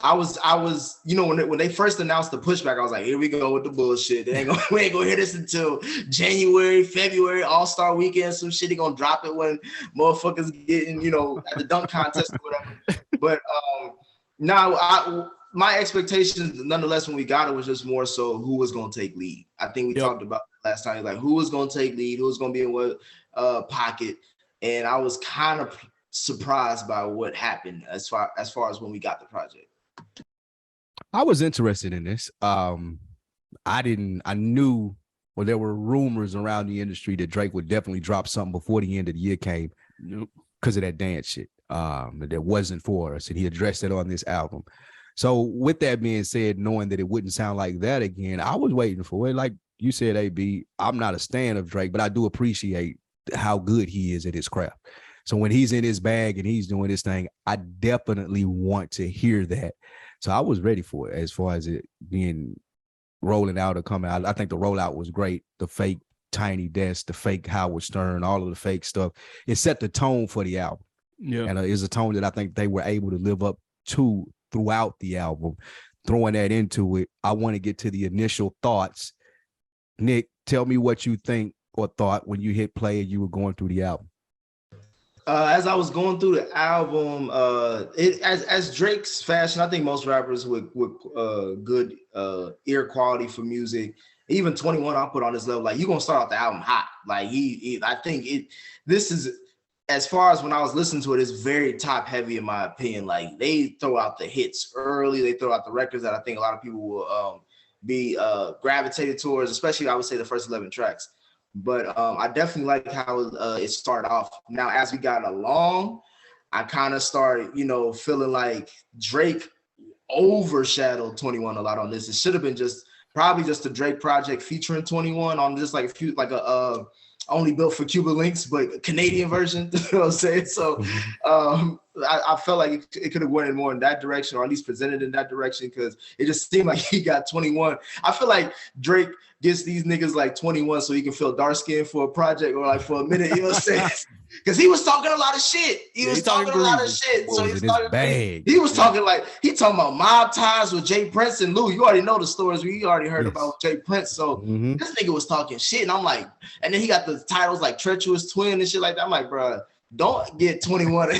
I was, you know, when they first announced the pushback, I was like, here we go with the bullshit. We ain't gonna hear this until January, February, All-Star Weekend, some shit. He gonna drop it when motherfuckers getting, you know, at the dunk contest or whatever. But now my expectations, nonetheless, when we got it, was just more so who was gonna take lead. I think we talked about it last time, like who was gonna take lead, who was gonna be in what pocket, and I was kind of surprised by what happened as far as when we got the project. I was interested in this. I knew, well, there were rumors around the industry that Drake would definitely drop something before the end of the year came because of that dance shit. That wasn't for us, and he addressed it on this album. So with that being said, knowing that it wouldn't sound like that again, I was waiting for it. Like you said, AB, I'm not a stan of Drake, but I do appreciate how good he is at his craft. So when he's in his bag and he's doing his thing, I definitely want to hear that. So I was ready for it as far as it being rolling out or coming out. I think the rollout was great. The fake Tiny Desk, the fake Howard Stern, all of the fake stuff. It set the tone for the album. Yeah. And it's a tone that I think they were able to live up to throughout the album. Throwing that into it, I want to get to the initial thoughts. Nick, tell me what you think or thought when you hit play and you were going through the album. As I was going through the album, as Drake's fashion, I think most rappers with good ear quality for music, even 21, I'll put on this level. Like, you're gonna start off the album hot. Like I think this is, as far as when I was listening to it, it's very top heavy in my opinion. Like, they throw out the hits early, they throw out the records that I think a lot of people will be gravitated towards, especially I would say the first 11 tracks. But I definitely like how it started off. Now, as we got along, I kind of started, feeling like Drake overshadowed 21 a lot on this. It should have been probably just a Drake project featuring 21 on just like a only built for Cuban links, but Canadian version. You know what I'm saying? So I felt like it could have went more in that direction, or at least presented in that direction, because it just seemed like he got 21. I feel like Drake gets these niggas like 21 so he can feel dark skinned for a project or like for a minute, you know what I'm saying? Because he was talking a lot of shit. He was talking a lot of shit. So he was talking about mob ties with Jay Prince and Lou. You already know the stories we already heard about Jay Prince. So this nigga was talking shit. And I'm like, and then he got the titles like Treacherous Twin and shit like that. I'm like, bro, don't get 21.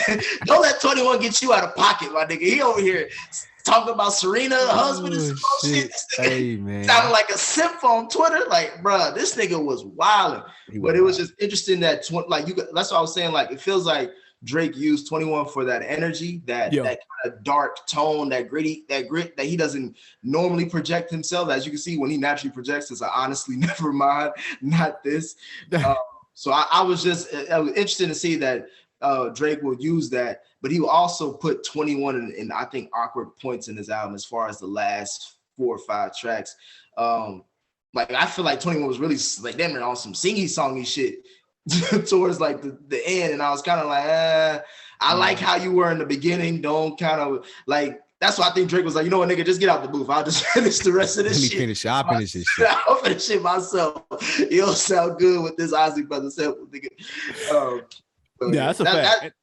Don't let 21 get you out of pocket, my nigga. He over here talking about Serena, her husband, and some shit. This nigga sounded like a simp on Twitter. Like, bro, this nigga was wilding. But it was just interesting that that's what I was saying. Like, it feels like Drake used 21 for that energy, that kind of dark tone, that grit that he doesn't normally project himself. As you can see, when he naturally projects, it's honestly never mind, not this. So I was interested to see that Drake will use that, but he will also put 21 in I think awkward points in his album as far as the last 4 or 5 tracks. Like, I feel like 21 was really like damn near on some singy-songy shit towards like the end, and I was kind of like, I like how you were in the beginning. Don't kind of like. That's why I think Drake was like, you know what, nigga, just get out the booth. I'll just finish the rest of this shit. I'll finish this shit. I'll finish it myself. It'll sound good with this Isaac Brothers sample, nigga. That's a fact.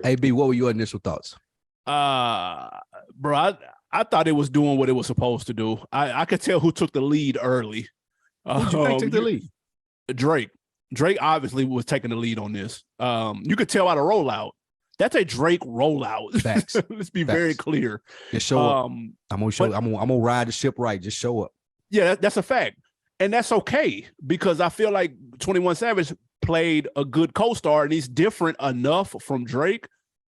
AB, what were your initial thoughts? Bro, I thought it was doing what it was supposed to do. I could tell who took the lead early. Who do you think took the lead? Drake. Drake obviously was taking the lead on this. You could tell by the rollout. That's a Drake rollout. Facts. Let's be very clear. Just show up. I'm gonna ride the ship right. Just show up. Yeah, that's a fact. And that's okay, because I feel like 21 Savage played a good co-star, and he's different enough from Drake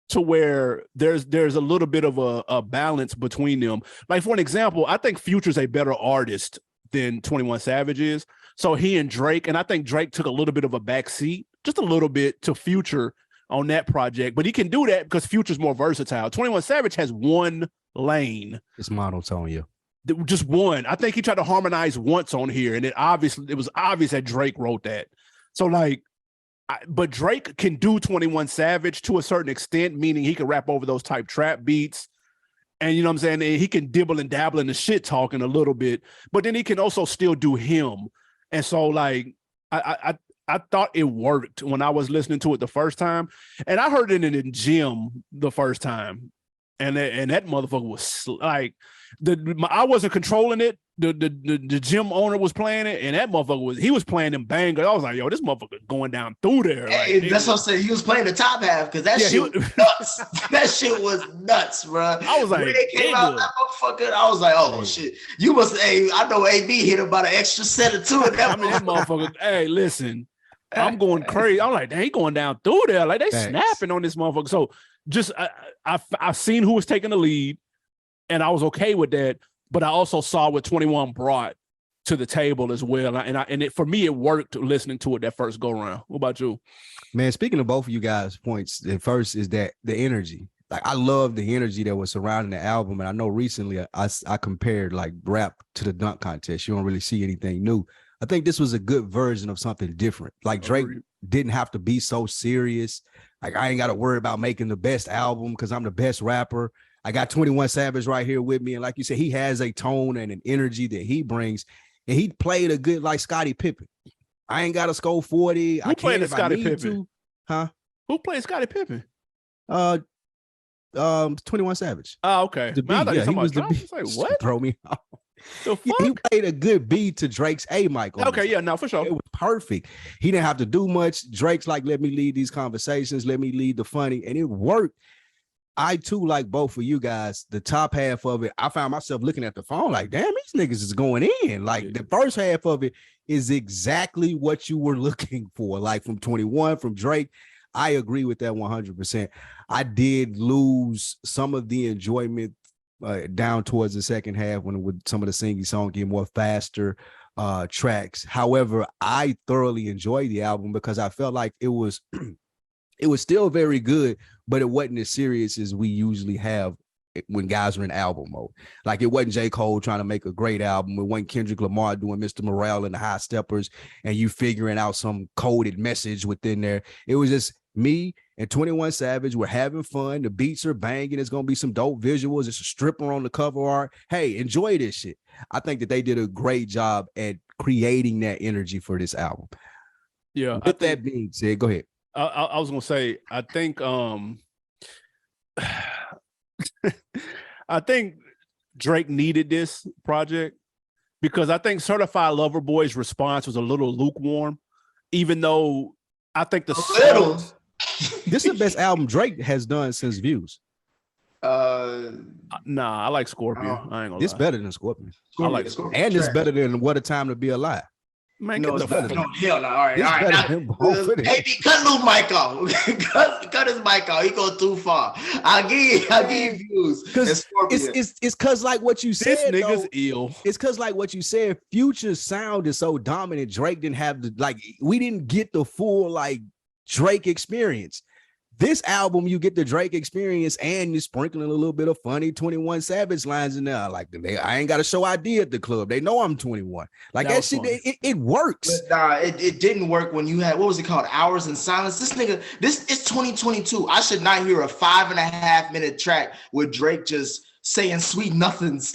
to where there's a little bit of a balance between them. Like, for an example, I think Future's a better artist than 21 Savage is. So he and Drake, and I think Drake took a little bit of a backseat, just a little bit, to Future on that project. But he can do that because Future's more versatile. 21 Savage has one lane. It's monotone, yeah. Just one. I think he tried to harmonize once on here, and it was obvious that Drake wrote that. So like, but Drake can do 21 Savage to a certain extent, meaning he can rap over those type trap beats. And you know what I'm saying? And he can dibble and dabble in the shit talking a little bit, but then he can also still do him. And so like, I thought it worked when I was listening to it the first time, and I heard it in the gym the first time, and that motherfucker was like, I wasn't controlling it. The gym owner was playing it, and that motherfucker was playing them bangers. I was like, yo, this motherfucker going down through there. Hey, that's what I'm saying. He was playing the top half because that shit was nuts. That shit was nuts, bro. I was like, when it came out, that motherfucker, I was like, oh shit. You must. Hey, I know AB hit about an extra set or two. That motherfucker. Hey, listen. I'm going crazy. I'm like, they going down through there. Like, they snapping on this motherfucker. So just I've seen who was taking the lead, and I was okay with that. But I also saw what 21 brought to the table as well, and for me, it worked listening to it that first go round. What about you? Man, speaking of both of you guys' points, the first is that the energy. Like, I love the energy that was surrounding the album. And I know recently I compared like rap to the dunk contest. You don't really see anything new. I think this was a good version of something different. Like, Drake didn't have to be so serious. Like, I ain't got to worry about making the best album because I'm the best rapper. I got 21 Savage right here with me. And like you said, he has a tone and an energy that he brings. And he played a good, like, Scottie Pippen. I ain't got to score 40. Who played Scottie Pippen? Huh? Who played Scottie Pippen? 21 Savage. Oh, okay. Man, I thought he was the beat. Like, what? Throw me off. The fuck? He played a good beat to Drake's A Mike. Okay, yeah, no, for sure. It was perfect. He didn't have to do much. Drake's like, let me lead these conversations, let me lead the funny, and it worked. I too, like both of you guys, the top half of it, I found myself looking at the phone like, damn, these niggas is going in. Like, the first half of it is exactly what you were looking for. Like, from 21, from Drake. I agree with that 100%. I did lose some of the enjoyment down towards the second half when with some of the singing songs get more faster tracks. However, I thoroughly enjoyed the album because I felt like it was it was still very good, but it wasn't as serious as we usually have when guys are in album mode. Like, it wasn't J. Cole trying to make a great album. It wasn't Kendrick Lamar doing Mr. Morale and the High Steppers and you figuring out some coded message within there. It was just me and 21 Savage. We're having fun. The beats are banging. It's going to be some dope visuals. It's a stripper on the cover art. Hey, enjoy this shit. I think that they did a great job at creating that energy for this album. Yeah. With that being said, go ahead. I was going to say, I think I think Drake needed this project because I think Certified Lover Boy's response was a little lukewarm, even though I think this is the best album Drake has done since Views. Nah, I like Scorpion. I ain't gonna This lie. better than Scorpion. I like Scorpion. And it's better than What a Time to Be Alive. Man, No, get it's the better. fuck. No, hell no. All right, It's all right. better Now, than both of them. hey, cut Lil Mike off. cut his mic off. He go too far. I'll give you views. Because it's because like what you This said, nigga's though, ill. it's because like what you said, Future's sound is so dominant. Drake didn't have the, like, we didn't get the full like Drake experience. This album, you get the Drake experience and you're sprinkling a little bit of funny 21 Savage lines in there. Like, I ain't got to show ID at the club. They know I'm 21. Like, that shit, it works. But nah, it didn't work when you had, what was it called? Hours in Silence. This nigga, this is 2022. I should not hear a 5.5 minute track with Drake just saying sweet nothings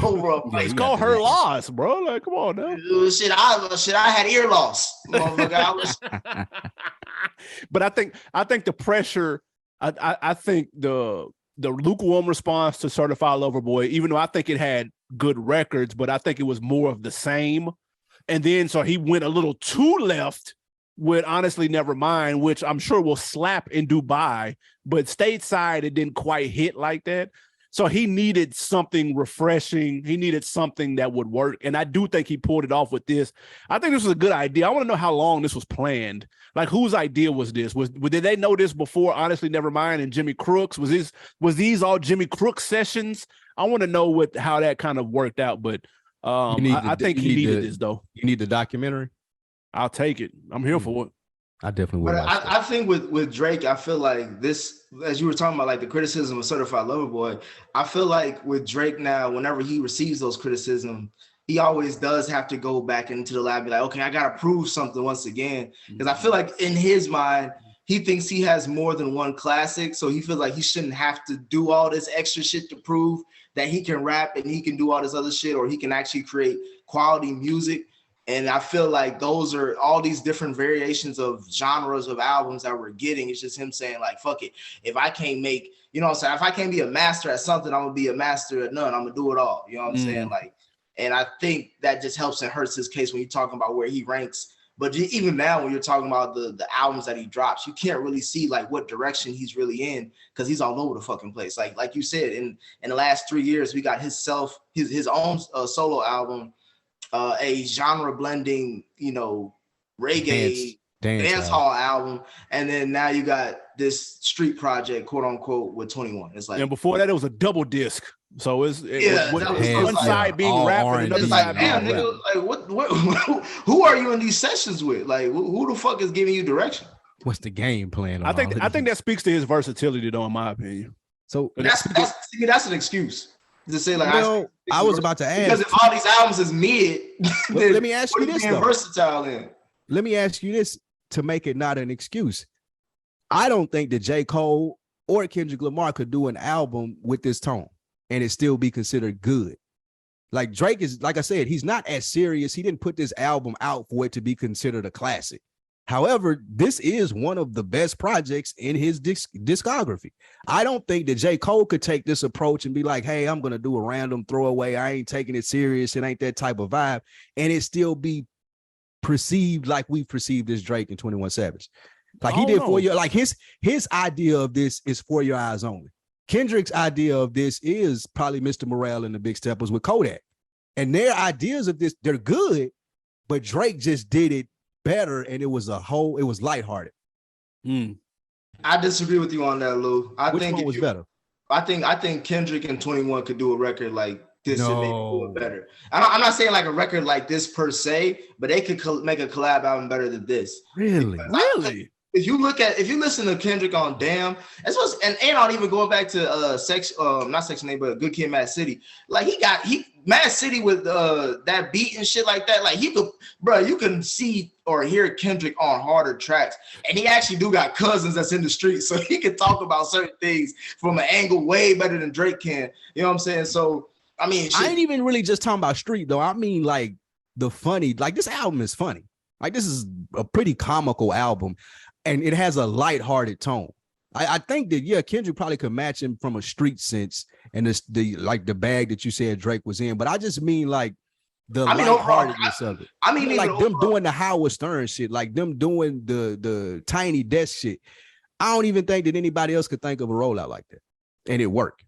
over a It's called Her Loss, bro. Like, come on now. Shit, I had ear loss. Motherfucker. But I think the pressure, I think the lukewarm response to Certified Lover Boy, even though I think it had good records, but I think it was more of the same. And then so he went a little too left with Honestly Nevermind, which I'm sure will slap in Dubai, but stateside it didn't quite hit like that. So he needed something refreshing. He needed something that would work. And I do think he pulled it off with this. I think this was a good idea. I want to know how long this was planned. Like, whose idea was this? Did they know this before Honestly Nevermind and Jimmy Crooks? Was these all Jimmy Crooks sessions? I want to know how that kind of worked out. But I think he needed this, though. You need the documentary? I'll take it. I'm here for it. I definitely would. But I think with Drake, I feel like this, as you were talking about, like the criticism of Certified Lover Boy, I feel like with Drake now, whenever he receives those criticism, he always does have to go back into the lab and be like, okay, I got to prove something once again. Because I feel like in his mind, he thinks he has more than one classic. So he feels like he shouldn't have to do all this extra shit to prove that he can rap and he can do all this other shit, or he can actually create quality music. And I feel like those are all these different variations of genres of albums that we're getting. It's just him saying like, fuck it. If I can't make, you know what I'm saying? If I can't be a master at something, I'm going to be a master at none. I'm going to do it all. You know what I'm saying? Like, and I think that just helps and hurts his case when you're talking about where he ranks. But even now, when you're talking about the albums that he drops, you can't really see like what direction he's really in, because he's all over the fucking place. Like you said, in the last 3 years, we got his own solo album, a genre blending, reggae dance hall album, and then now you got this street project, quote unquote, with 21. It's like, and before that, it was a double disc So it's Yeah, with that was one like, side being all rap and R&B. another it's side like, being damn, rap. nigga, like what who are you in these sessions with? Like who the fuck is giving you direction? What's the game plan? I think that speaks to his versatility, though, in my opinion. So That's to me, that's an excuse to say like well, I was about to because ask, if all these albums is mid, then let me ask what you are this being though. versatile in? Let me ask you this to make it not an excuse. I don't think that J. Cole or Kendrick Lamar could do an album with this tone and it still be considered good. Like Drake is, like I said, he's not as serious. He didn't put this album out for it to be considered a classic. However, this is one of the best projects in his discography. I don't think that J. Cole could take this approach and be like, hey, I'm going to do a random throwaway. I ain't taking it serious. It ain't that type of vibe. And it still be perceived like we perceived as Drake and 21 Savage. Like he did for you. Like his idea of this is For Your Eyes Only. Kendrick's idea of this is probably Mr. Morale and the Big Steppers with Kodak. And their ideas of this, they're good, but Drake just did it better, and it was lighthearted. I disagree with you on that, Lou. Which one was better? I think Kendrick and 21 could do a record like this and maybe do it better. I'm not saying like a record like this per se, but they could make a collab album better than this. Really? If you listen to Kendrick on Damn, and not even going back to not Section 8, but Good Kid, Mad City. Like he Mad City with that beat and shit like that. Like you can see or hear Kendrick on harder tracks, and he actually do got cousins that's in the street, so he can talk about certain things from an angle way better than Drake can. You know what I'm saying? So I mean, I ain't even really just talking about street though. I mean like the funny. Like this album is funny. Like this is a pretty comical album. And it has a lighthearted tone. I think that Kendrick probably could match him from a street sense and the bag that you said Drake was in. But I just mean like the lightheartedness of it. I mean like them doing the Howard Stern shit, like them doing the Tiny Desk shit. I don't even think that anybody else could think of a rollout like that, and it worked.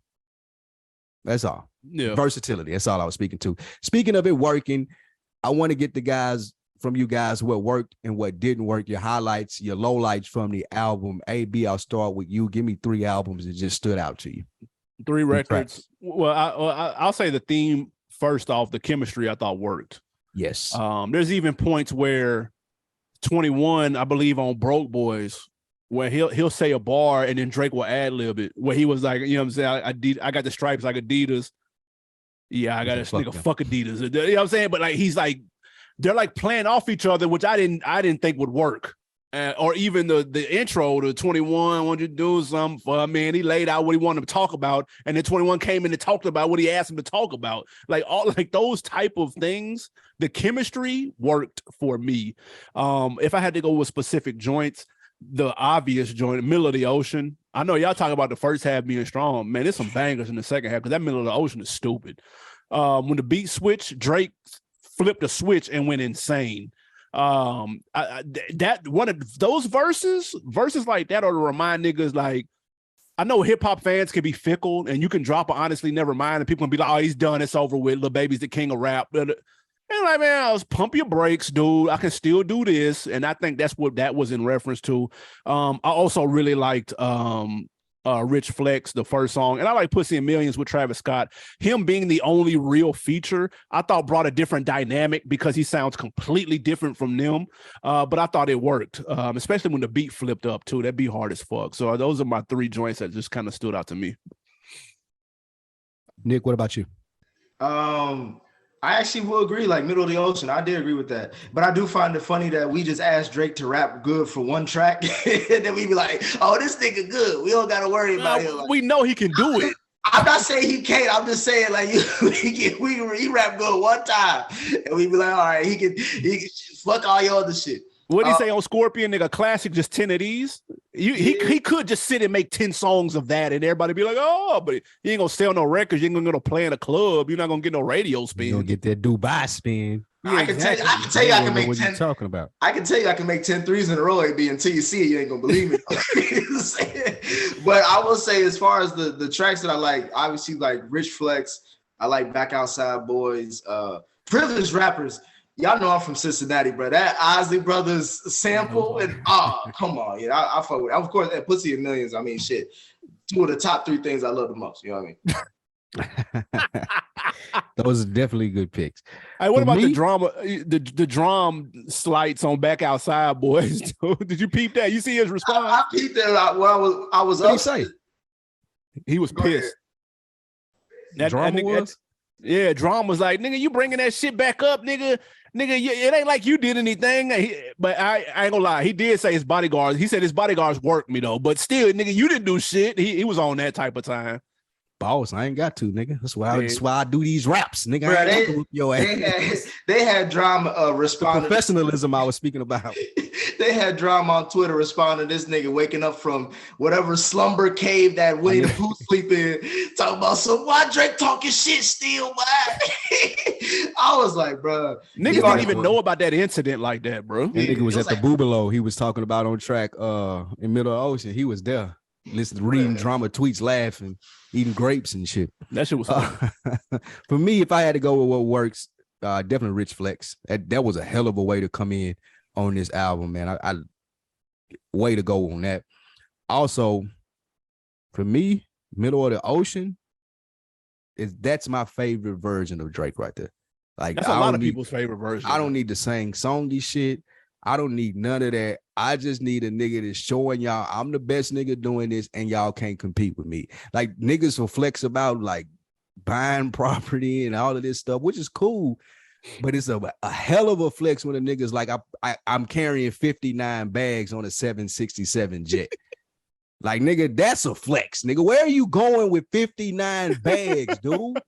That's all. Yeah, versatility. That's all I was speaking to. Speaking of it working, I want to get the guys. From you guys, what worked and what didn't work, your highlights, your lowlights from the album. AB, I'll start with you. Give me 3 albums that just stood out to you. 3 records. Well, I'll say the theme first off. The chemistry I thought worked. Yes. There's even points where 21, I believe on Broke Boys, where he'll say a bar and then Drake will ad-lib it. Where he was like, you know what I'm saying? I got the stripes like Adidas. Yeah, I got this nigga fuck Adidas. You know what I'm saying? But like he's like. They're like playing off each other, which I didn't think would work. Or even the intro to 21, want you to do something for me. And he laid out what he wanted to talk about, and then 21 came in and talked about what he asked him to talk about. Like all like those type of things, the chemistry worked for me. If I had to go with specific joints, the obvious joint, Middle of the Ocean. I know y'all talk about the first half being strong. Man, there's some bangers in the second half because that Middle of the Ocean is stupid. When the beat switched, Drake flipped a switch and went insane. That one of those verses like that are to remind niggas like, I know hip hop fans can be fickle and you can drop a honestly never mind and people can be like, oh, he's done, it's over with. Lil Baby's the king of rap. And like, man, let's pump your brakes, dude. I can still do this. And I think that's what that was in reference to. I also really liked Rich Flex, the first song, and I like Pussy in Millions with Travis Scott. Him being the only real feature, I thought brought a different dynamic because he sounds completely different from them. But I thought it worked, especially when the beat flipped up too. That beat hard as fuck. So those are my 3 joints that just kind of stood out to me. Nick, what about you? I actually will agree, like Middle of the Ocean. I did agree with that. But I do find it funny that we just asked Drake to rap good for one track. And then we be like, oh, this nigga good. We don't got to worry about it. Like, we know he can do it. I'm not saying he can't. I'm just saying like he rap good one time. And we be like, all right, he can fuck all your other shit. What did he say on Scorpion, nigga? Classic, just 10 of these. He could just sit and make 10 songs of that, and everybody be like, "Oh, but you ain't gonna sell no records. You ain't gonna play in a club. You're not gonna get no radio spin. You gonna get that Dubai spin." Yeah, I can tell you, I can make 10. Talking about? I can tell you, I can make 10 threes in a row. AB until you see it, you ain't gonna believe it. But I will say, as far as the tracks that I like, obviously like Rich Flex. I like Back Outside Boys, Privileged Rappers. Y'all know I'm from Cincinnati, bro. That Ozzy Brothers sample and come on, yeah, I fuck with it. Of course, that Pussy in Millions. I mean, shit, 2 of the top 3 things I love the most. You know what I mean? Those are definitely good picks. Hey, what For about me- the drama, the drum slights on Back Outside, boys? Did you peep that? You see his response? I peeped it a lot. Well, I was What did he up. say? He was Go ahead. pissed. That Drama nigga- was? Yeah, Drama was like, nigga, you bringing that shit back up, nigga. It ain't like you did anything. But I ain't gonna lie. He did say his bodyguards. He said his bodyguards worked me though. But still, nigga, you didn't do shit. He was on that type of time. Boss, I ain't got to, nigga. That's why, Yeah. that's why I do these raps, nigga. Bruh, I ain't got to whoop your ass. They had drama The responding. professionalism I was speaking about. They had drama on Twitter responding to this nigga waking up from whatever slumber cave that Winnie the Pooh sleep in, talking about some why Drake talking shit still, why? I was like, bro, Niggas You didn't already even know. know about that incident like that, bro. That nigga was It at was the Boogaloo. He was talking about on track in Middle of the Ocean. He was there. Listening, reading drama tweets, laughing, eating grapes and shit. That shit was funny. For me, if I had to go with what works, definitely Rich Flex. That was a hell of a way to come in on this album, man. I way to go on that. Also, for me, Middle of the Ocean that's my favorite version of Drake right there. Like That's a lot of people's favorite version. I don't need to sing songy shit. I don't need none of that. I just need a nigga that's showing y'all I'm the best nigga doing this and y'all can't compete with me. Like niggas will flex about like buying property and all of this stuff, which is cool. But it's a hell of a flex when a nigga's like, I'm carrying 59 bags on a 767 jet. Like, nigga, that's a flex. Nigga, where are you going with 59 bags, dude?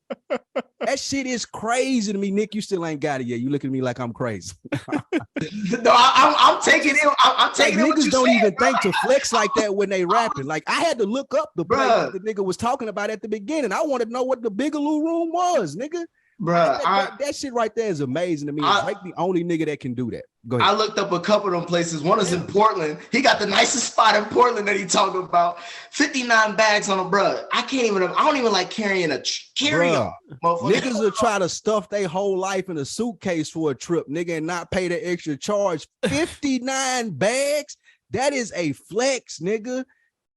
That shit is crazy to me. Nick, you still ain't got it yet. You look at me like I'm crazy. No, I'm taking it. I'm taking like, it. niggas don't even think to flex like that when they rapping. Like, I had to look up the place that the nigga was talking about at the beginning. I wanted to know what the Bigelow room was, nigga. Bruh, that shit right there is amazing to me. Drake the only nigga that can do that. Go ahead. I looked up a couple of them places. One is in Portland. He got the nicest spot in Portland that he talking about. 59 bags on a bruh. I don't even like carrying a carry-on. Niggas will try to stuff their whole life in a suitcase for a trip, nigga, and not pay the extra charge. 59 bags? That is a flex, nigga.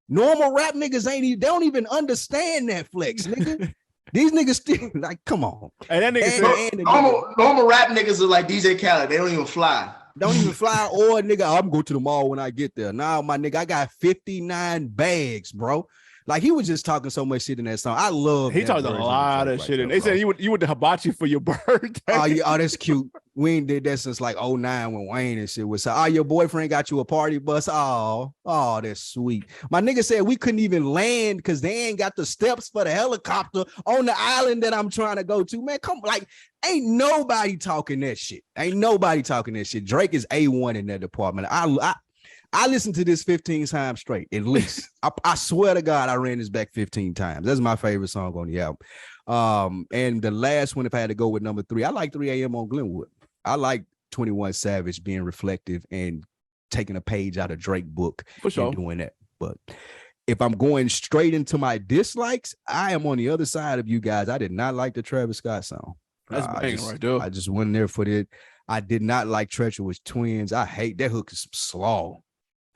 Normal rap niggas they don't even understand that flex, nigga. These niggas still like, come on. And that nigga normal rap niggas are like DJ Khaled. They don't even fly. Don't even fly, or nigga, I'm going to the mall when I get there. Now, my nigga, I got 59 bags, bro. Like, he was just talking so much shit in that song. I love he talked a lot of shit. And they said you went to Hibachi for your birthday. Oh, yeah, oh, that's cute. We ain't did that since like 09 when Wayne and shit was. Oh, your boyfriend got you a party bus. Oh, that's sweet. My nigga said we couldn't even land because they ain't got the steps for the helicopter on the island that I'm trying to go to. Man, come like, ain't nobody talking that shit. Ain't nobody talking that shit. Drake is A1 in that department. I listened to this 15 times straight, at least. I swear to God, I ran this back 15 times. That's my favorite song on the album. And the last one, if I had to go with number 3, I like 3 a.m. on Glenwood. I like 21 Savage being reflective and taking a page out of Drake book for sure. And doing that. But if I'm going straight into my dislikes, I am on the other side of you guys. I did not like the Travis Scott song. That's banging right there. I just went there for it. I did not like Treacherous Twins. I hate that hook is slaw.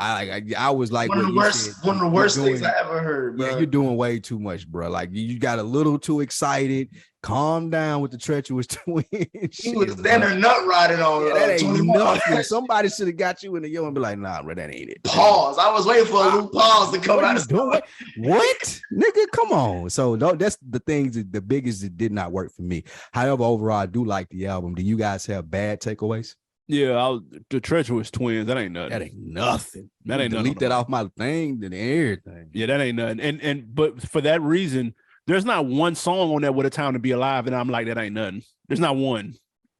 I was like one of the worst things I ever heard, bro. Yeah, you're doing way too much, bro. Like you got a little too excited. Calm down with the Treacherous Twins. He was standing nut riding on. Yeah, that ain't nothing. Somebody should have got you in the yo and be like, nah, bro, that ain't it. Pause. I was waiting for a little pause to come out of doing. What, nigga? Come on. So that's the things that the biggest that did not work for me. However, overall, I do like the album. Do you guys have bad takeaways? Yeah, the Treacherous Twins. That ain't nothing. That ain't nothing. That ain't nothing. Delete that off my thing and everything. Yeah, that ain't nothing. But for that reason, there's not one song on there with A Time to Be Alive, and I'm like, that ain't nothing. There's not one.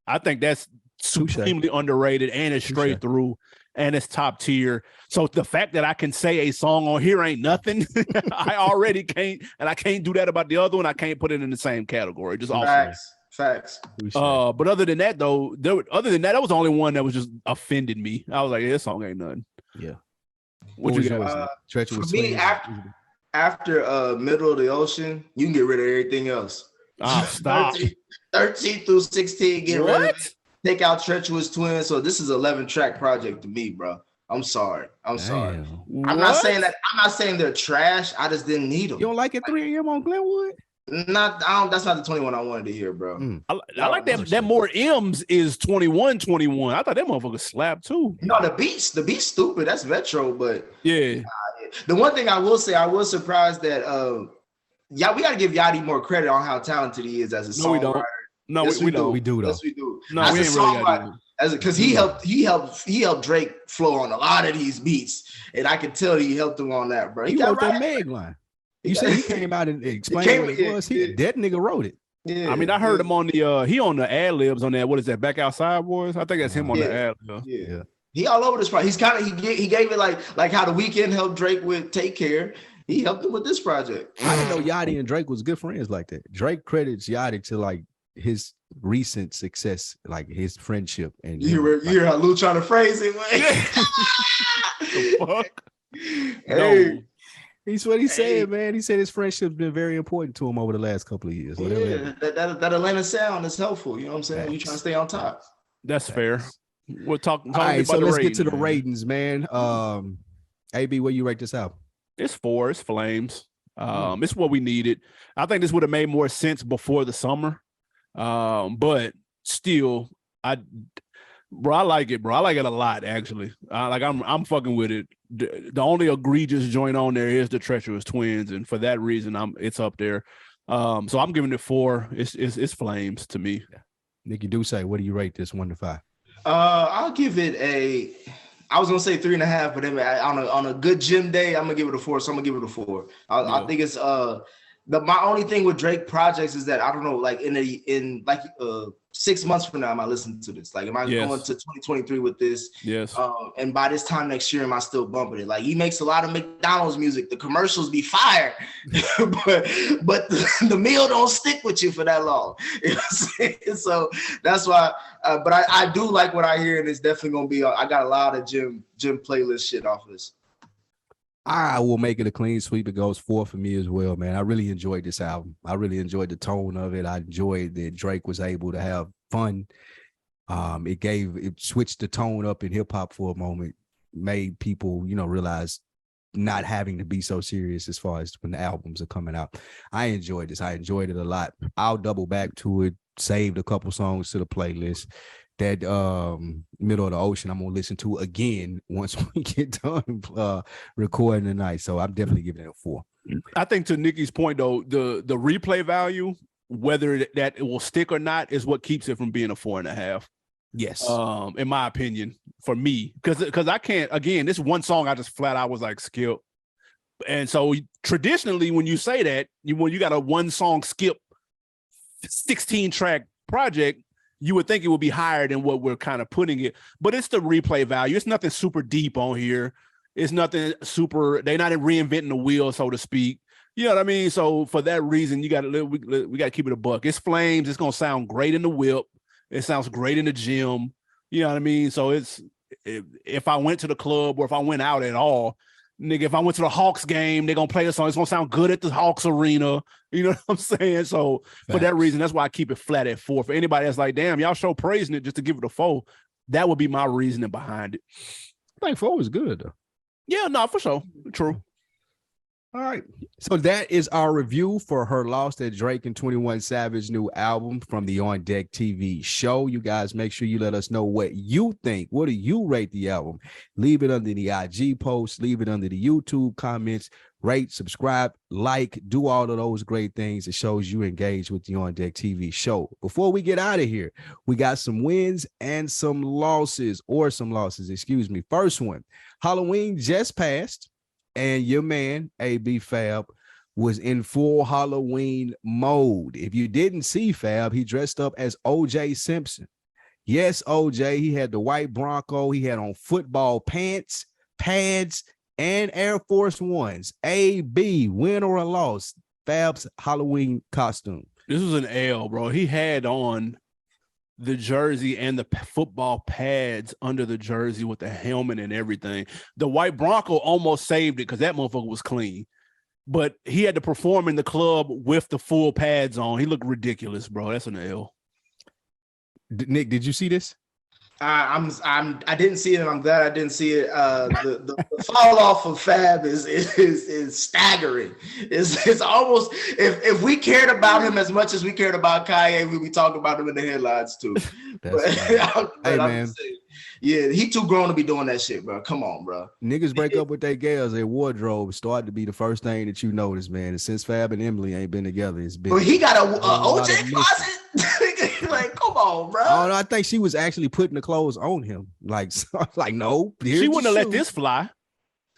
I think that's supremely underrated, and it's straight through, and it's top tier. So the fact that I can say a song on here ain't nothing, I already can't, and I can't do that about the other one. I can't put it in the same category. Just awesome. Facts. But other than that, though, that was the only one that was just offended me. I was like, this song ain't nothing. Yeah. What you got? For me, after Middle of the Ocean, you can get rid of everything else. Stop. 13 through 16, get rid of it. Take out Treacherous Twins. So this is an 11-track project to me, bro. I'm sorry. I'm sorry. I'm not saying they're trash. I just didn't need them. You don't like it 3 a.m. on Glenwood? Not, I don't. That's not the 21 I wanted to hear, bro. I like that. That more M's is 21. I thought that motherfucker slapped too. No, the beat's stupid. That's Metro, but yeah. The one thing I will say, I was surprised that yeah, we got to give Yachty more credit on how talented he is as a songwriter. We don't. No, yes, we don't. We do though. Yes, we do. No, as we a ain't really got songwriter, because he helped Drake flow on a lot of these beats, and I can tell he helped him on that, bro. He wrote that Meg line. You said he came out and explained what it was. That nigga wrote it. Yeah, I mean, I heard him on the he on the ad libs on that. What is that? Back Outside Boys? I think that's him on the ad libs. Yeah. He all over this project. He's kind of he gave it like how The Weeknd helped Drake with Take Care. He helped him with this project. I didn't know Yachty and Drake was good friends like that. Drake credits Yachty to like his recent success, like his friendship. And you hear how Lou trying to phrase it, man. The fuck? Hey. He's what he said, man. He said his friendship's been very important to him over the last couple of years. Yeah, that Atlanta sound is helpful. You know what I'm saying? You trying to stay on top. That's fair. We'll talk. All right, so let's get to the man. ratings, man. AB, where you rate this out? It's 4. It's flames. It's what we needed. I think this would have made more sense before the summer. But still, I like it, bro. I like it a lot, actually. I'm fucking with it. The only egregious joint on there is the Treacherous Twins, and for that reason, it's up there. So I'm giving it 4. It's flames to me. Yeah. Nicki Dusse, what do you rate this 1 to 5? I'll give it I was gonna say 3.5, but then on a good gym day, I'm gonna give it a 4. So I'm gonna give it a 4. I think it's my only thing with Drake projects is that I don't know, like in 6 months from now, am I listening to this? Like, am I going to 2023 with this? Yes. And by this time next year, am I still bumping it? Like, he makes a lot of McDonald's music. The commercials be fire, but the meal don't stick with you for that long. You know what I'm saying? So that's why. But I do like what I hear, and it's definitely gonna be. I got a lot of gym playlist shit off of this. I will make it a clean sweep. It goes 4 for me as well, man. I really enjoyed this album. I really enjoyed the tone of it. I enjoyed that Drake was able to have fun. It switched the tone up in hip hop for a moment, made people, realize not having to be so serious as far as when the albums are coming out. I enjoyed this. I enjoyed it a lot. I'll double back to it, saved a couple songs to the playlist. That Middle of the Ocean I'm gonna listen to again once we get done recording tonight. So I'm definitely giving it a 4. I think to Nicki's point though, the replay value, whether that it will stick or not, is what keeps it from being a 4.5. Yes. In my opinion, for me, because I can't, again, this one song I just flat out was like skip. And so traditionally when you say that, when you got a one song skip 16 track project, you would think it would be higher than what we're kind of putting it, but it's the replay value. It's nothing super deep on here. It's nothing super, they're not reinventing the wheel, so to speak. You know what I mean? So for that reason, we got to keep it a buck. It's flames. It's going to sound great in the whip. It sounds great in the gym. You know what I mean? So if I went to the club or if I went out at all, nigga, if I went to the Hawks game, they're going to play a song. It's going to sound good at the Hawks arena. You know what I'm saying? So for that reason, that's why I keep it flat at 4. For anybody that's like, damn, y'all show praising it just to give it a 4, that would be my reasoning behind it. I think 4 is good, though. Yeah, no, for sure. True. All right. So that is our review for Her Lost at Drake and 21 Savage new album from the On Deck TV show. You guys make sure you let us know what you think. What do you rate the album? Leave it under the IG post. Leave it under the YouTube comments. Rate, subscribe, like, do all of those great things. It shows you engage with the On Deck TV show. Before we get out of here, we got some wins and some losses, excuse me. First one, Halloween just passed. And your man, AB Fab, was in full Halloween mode. If you didn't see Fab, he dressed up as O.J. Simpson. Yes, O.J., he had the white Bronco. He had on football pants, pads, and Air Force Ones. AB, win or a loss, Fab's Halloween costume. This was an L, bro. He had on the jersey and the football pads under the jersey with the helmet and everything. The white Bronco almost saved it because that motherfucker was clean. But he had to perform in the club with the full pads on. He looked ridiculous, bro. That's an L. Nick, did you see this? I didn't see it, and I'm glad I didn't see it. The fall off of Fab is staggering. It's almost, if we cared about him as much as we cared about Kanye, we'd be talking about him in the headlines too. Hey man, yeah, he too grown to be doing that shit, bro. Come on, bro. Niggas break up with their girls, their wardrobe start to be the first thing that you notice, man. And since Fab and Emily ain't been together, it's been. But he got a OJ closet. Like, come on, bro. Oh no, I think she was actually putting the clothes on him. Like, no, she wouldn't have let this fly.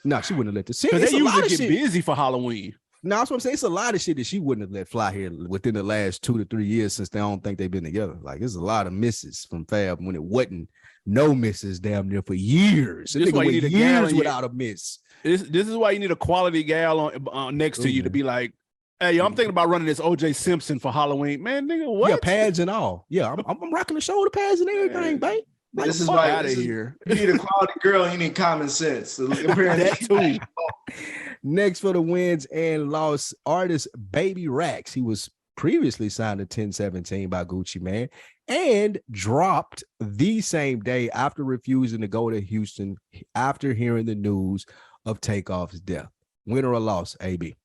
No, she wouldn't have let this. Because they usually get busy for Halloween. No, that's what I'm saying. It's a lot of shit that she wouldn't have let fly here within the last 2 to 3 years since they don't think they've been together. Like, there's a lot of misses from Fab when it wasn't no misses damn near for years. This is why you need a gal without a miss. This is why you need a quality gal on next to you to be like, hey, I'm thinking about running this OJ Simpson for Halloween. Man, nigga, what? Yeah, pads and all. Yeah, I'm rocking the shoulder pads and everything, babe. Like, this is why out of here. You need a quality girl. You need common sense. That too. Next for the wins and loss, artist Baby Racks. He was previously signed to 1017 by Gucci Mane and dropped the same day after refusing to go to Houston after hearing the news of Takeoff's death. Win or a loss, AB?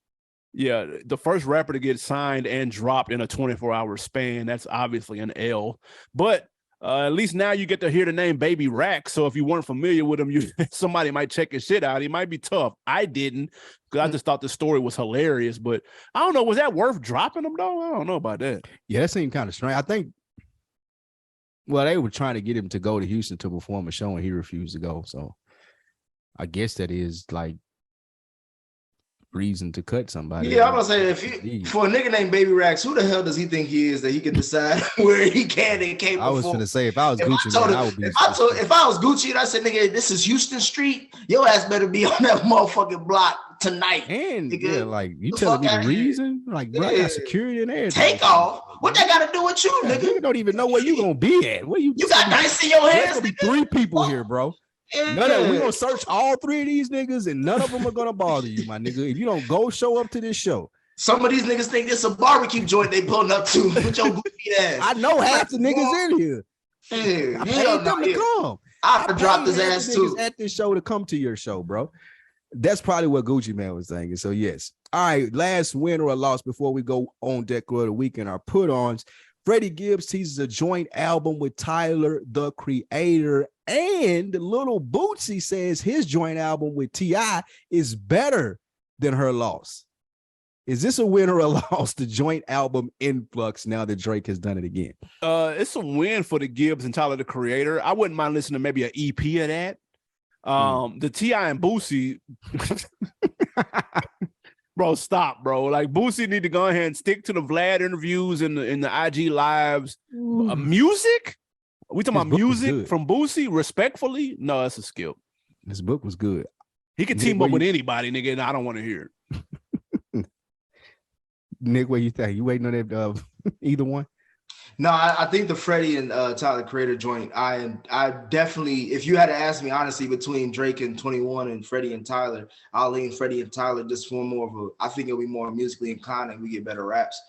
Yeah, the first rapper to get signed and dropped in a 24-hour span. That's obviously an L. But at least now you get to hear the name Baby Rack. So if you weren't familiar with him, somebody might check his shit out. He might be tough. I didn't, because I just thought the story was hilarious. But I don't know, was that worth dropping him though? I don't know about that. Yeah, that seemed kind of strange. I think, well, they were trying to get him to go to Houston to perform a show, and he refused to go. So I guess that is like reason to cut somebody. Yeah, I'm gonna say for a nigga named Baby Racks, who the hell does he think he is that he can decide where he can and can't? I was gonna say if I was Gucci, I would be. If I was Gucci and I said, nigga, this is Houston Street, your ass better be on that motherfucking block tonight. And nigga, yeah, like you telling me the reason? Like, bro, I got security in there. Takeoff. What that got to do with you, nigga? You don't even know where you gonna be at. Where you got dice in your hands? There's gonna be 3 people here, bro. We're gonna search all 3 of these niggas, and none of them are gonna bother you, my nigga. If you don't go show up to this show. Some of these niggas think it's a barbecue joint they pulling up to with your goofy ass. I know half the niggas in here. I paid them to come. I have to drop his ass too at this show to come to your show, bro. That's probably what Gucci Mane was thinking. So yes. All right, last win or a loss before we go on deck of the week in our put-ons. Freddie Gibbs teases a joint album with Tyler, the Creator, and Little Bootsy says his joint album with T.I. is better than her loss. Is this a win or a loss, the joint album influx, now that Drake has done it again? It's a win for the Gibbs and Tyler, the Creator. I wouldn't mind listening to maybe an EP of that. The T.I. and Boosie, bro, stop, bro. Like, Boosie need to go ahead and stick to the Vlad interviews and the IG lives. Music? We talking about music from Boosie? Respectfully? No, that's a skip. This book was good. He could team up with anybody, nigga, and I don't want to hear it. Nick, what you think? You waiting on that either one? No, I think the Freddie and Tyler Creator joint, I definitely, if you had to ask me honestly between Drake and 21 and Freddie and Tyler, I'll lean Freddie and Tyler just for more of a, I think it'll be more musically inclined and we get better raps.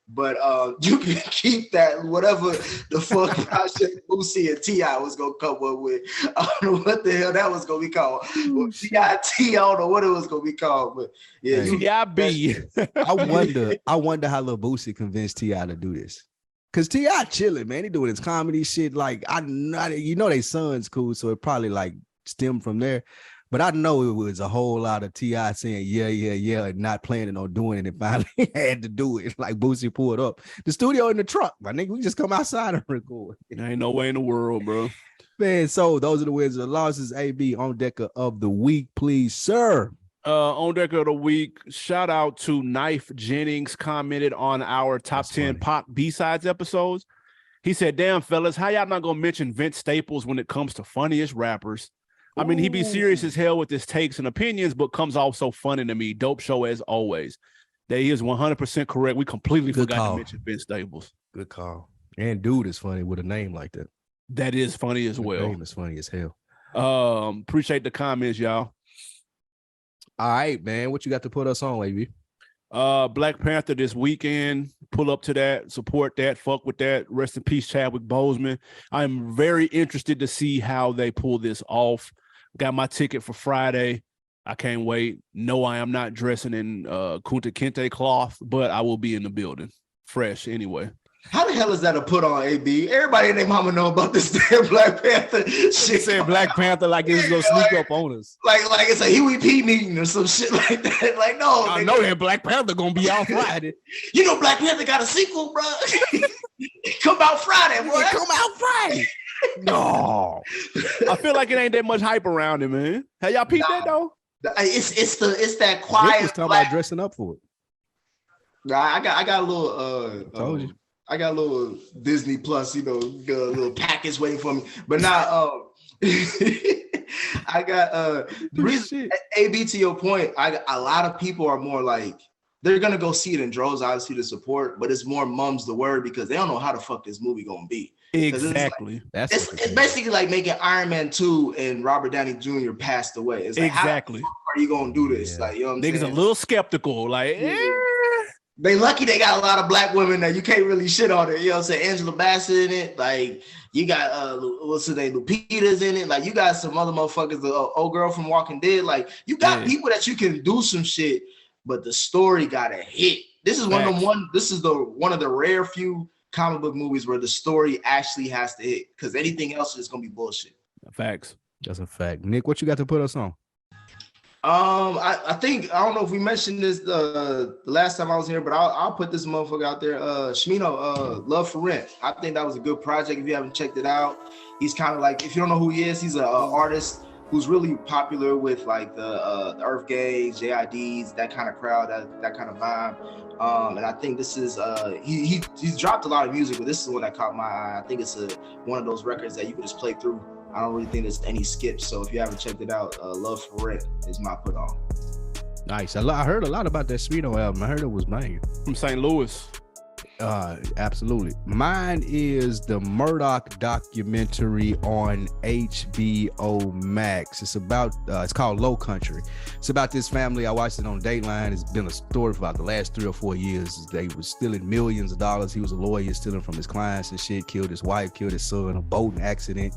But you can keep that, whatever the fuck project Boosie and T.I. was going to come up with. I don't know what the hell that was going to be called. T.I.T. I don't know what it was going to be called. But yeah, T.I.B. I wonder how Lil Boosie convinced T.I. to do this. Cause T.I. chilling, man. He doing his comedy shit. Like, they son's cool, so it probably like stemmed from there. But I know it was a whole lot of T.I. saying yeah, and not planning on doing it, and finally had to do it. Like Boosie pulled up the studio in the truck. My nigga, we just come outside and record. There ain't no way in the world, bro. Man, so those are the wins and losses. AB on deck of the week, please, sir. On deck of the week, shout out to Knife Jennings, commented on our top 10 pop B-sides episodes. He said, damn, fellas, how y'all not gonna mention Vince Staples when it comes to funniest rappers? I mean, he be serious as hell with his takes and opinions, but comes off so funny to me. Dope show as always. That he is 100% correct. We completely forgot to mention Vince Staples. Good call. And dude is funny with a name like that. That is funny as well. Name is funny as hell. Appreciate the comments, y'all. All right, man. What you got to put us on, AB? Black Panther this weekend. Pull up to that, support that, fuck with that. Rest in peace, Chadwick Boseman. I'm very interested to see how they pull this off. Got my ticket for Friday. I can't wait. No, I am not dressing in Kunta Kinte cloth, but I will be in the building. Fresh anyway. How the hell is that a put on, AB? Everybody and their mama know about this damn Black Panther shit. Saying Black Panther like it's gonna sneak up on us. Like it's a Huey P meeting or some shit like that. Like, no. I know that Black Panther gonna be out Friday. You know Black Panther got a sequel, bro. Come out Friday, bro. Come out Friday. No. I feel like it ain't that much hype around it, man. Have y'all peeped that though? It's that quiet. Nick was talking about dressing up for it. Nah, I got a little Told you. I got a little Disney Plus, you know, a little package waiting for me. But now I got the reason AB, to your point, a lot of people are more like they're gonna go see it in droves, obviously, to support, but it's more mum's the word because they don't know how the fuck this movie gonna be. Exactly. It's basically like making Iron Man 2 and Robert Downey Jr. passed away. It's like, exactly. How are you gonna do this? Like, you know what I'm Niggas saying? a little skeptical, like. They lucky they got a lot of black women that you can't really shit on it. You know what I'm saying? Angela Bassett in it. Like, you got, what's her name? Lupita's in it. Like, you got some other motherfuckers, the old girl from Walking Dead. Like, you got people that you can do some shit, but the story got to hit. This is one of the rare few comic book movies where the story actually has to hit, because anything else is going to be bullshit. Facts. That's a fact. Nick, what you got to put us on? I think, I don't know if we mentioned this the last time I was here, but I'll put this motherfucker out there. Shmino, Love for Rent. I think that was a good project. If you haven't checked it out, he's kind of like, if you don't know who he is, he's an artist who's really popular with like the Earth Gangs, JIDs, that kind of crowd, that kind of vibe. And I think this is he's dropped a lot of music, but this is one that caught my eye. I think it's one of those records that you can just play through. I don't really think there's any skips. So if you haven't checked it out, Love for Rent is my put on. Nice. I heard a lot about that Sweeto album. I heard it was banging. From St. Louis. Absolutely. Mine is the Murdoch documentary on HBO Max. It's about it's called Low Country. It's about this family. I watched it on Dateline. It's been a story for about the last 3 or 4 years. They were stealing millions of dollars. He was a lawyer stealing from his clients and shit. Killed his wife, killed his son in a boating accident.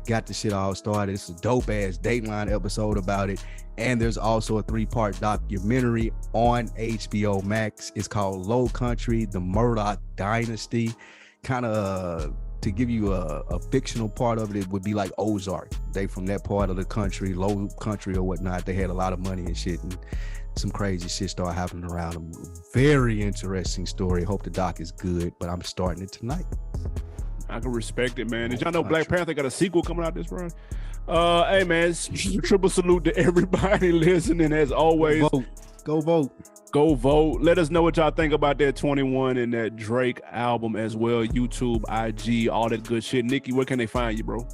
Got the shit all started. It's a dope ass Dateline episode about it. And there's also a 3-part documentary on HBO Max. It's called Low Country, the Murdoch Dynasty. Kind of to give you a fictional part of it would be like Ozark. They from that part of the country, low country or whatnot. They had a lot of money and shit, and some crazy shit started happening around them. Very interesting story. Hope the doc is good, but I'm starting it tonight. I can respect it, man. Did y'all know Black Panther got a sequel coming out this run? Hey, man, triple salute to everybody listening. As always, Go vote. Go vote. Let us know what y'all think about that 21 and that Drake album as well. YouTube, IG, all that good shit. Nikki, where can they find you, bro?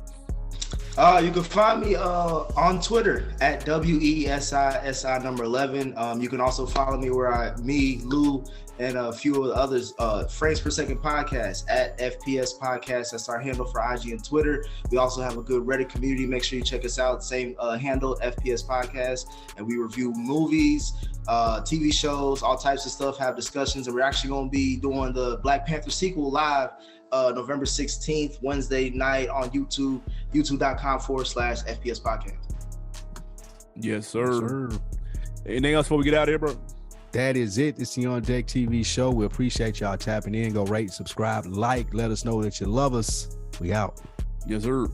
You can find me on Twitter at WESISI number 11. You can also follow me where Lou, and a few of the others, Frames Per Second Podcast at FPS Podcast. That's our handle for IG and Twitter. We also have a good Reddit community. Make sure you check us out. Same handle, FPS Podcast. And we review movies, TV shows, all types of stuff, have discussions. And we're actually going to be doing the Black Panther sequel live November 16th, Wednesday night on YouTube, youtube.com/FPS Podcast. Yes, sir. Anything else before we get out of here, bro? That is it. It's the On Deck TV show. We appreciate y'all tapping in. Go rate, subscribe, like. Let us know that you love us. We out. Yes, sir.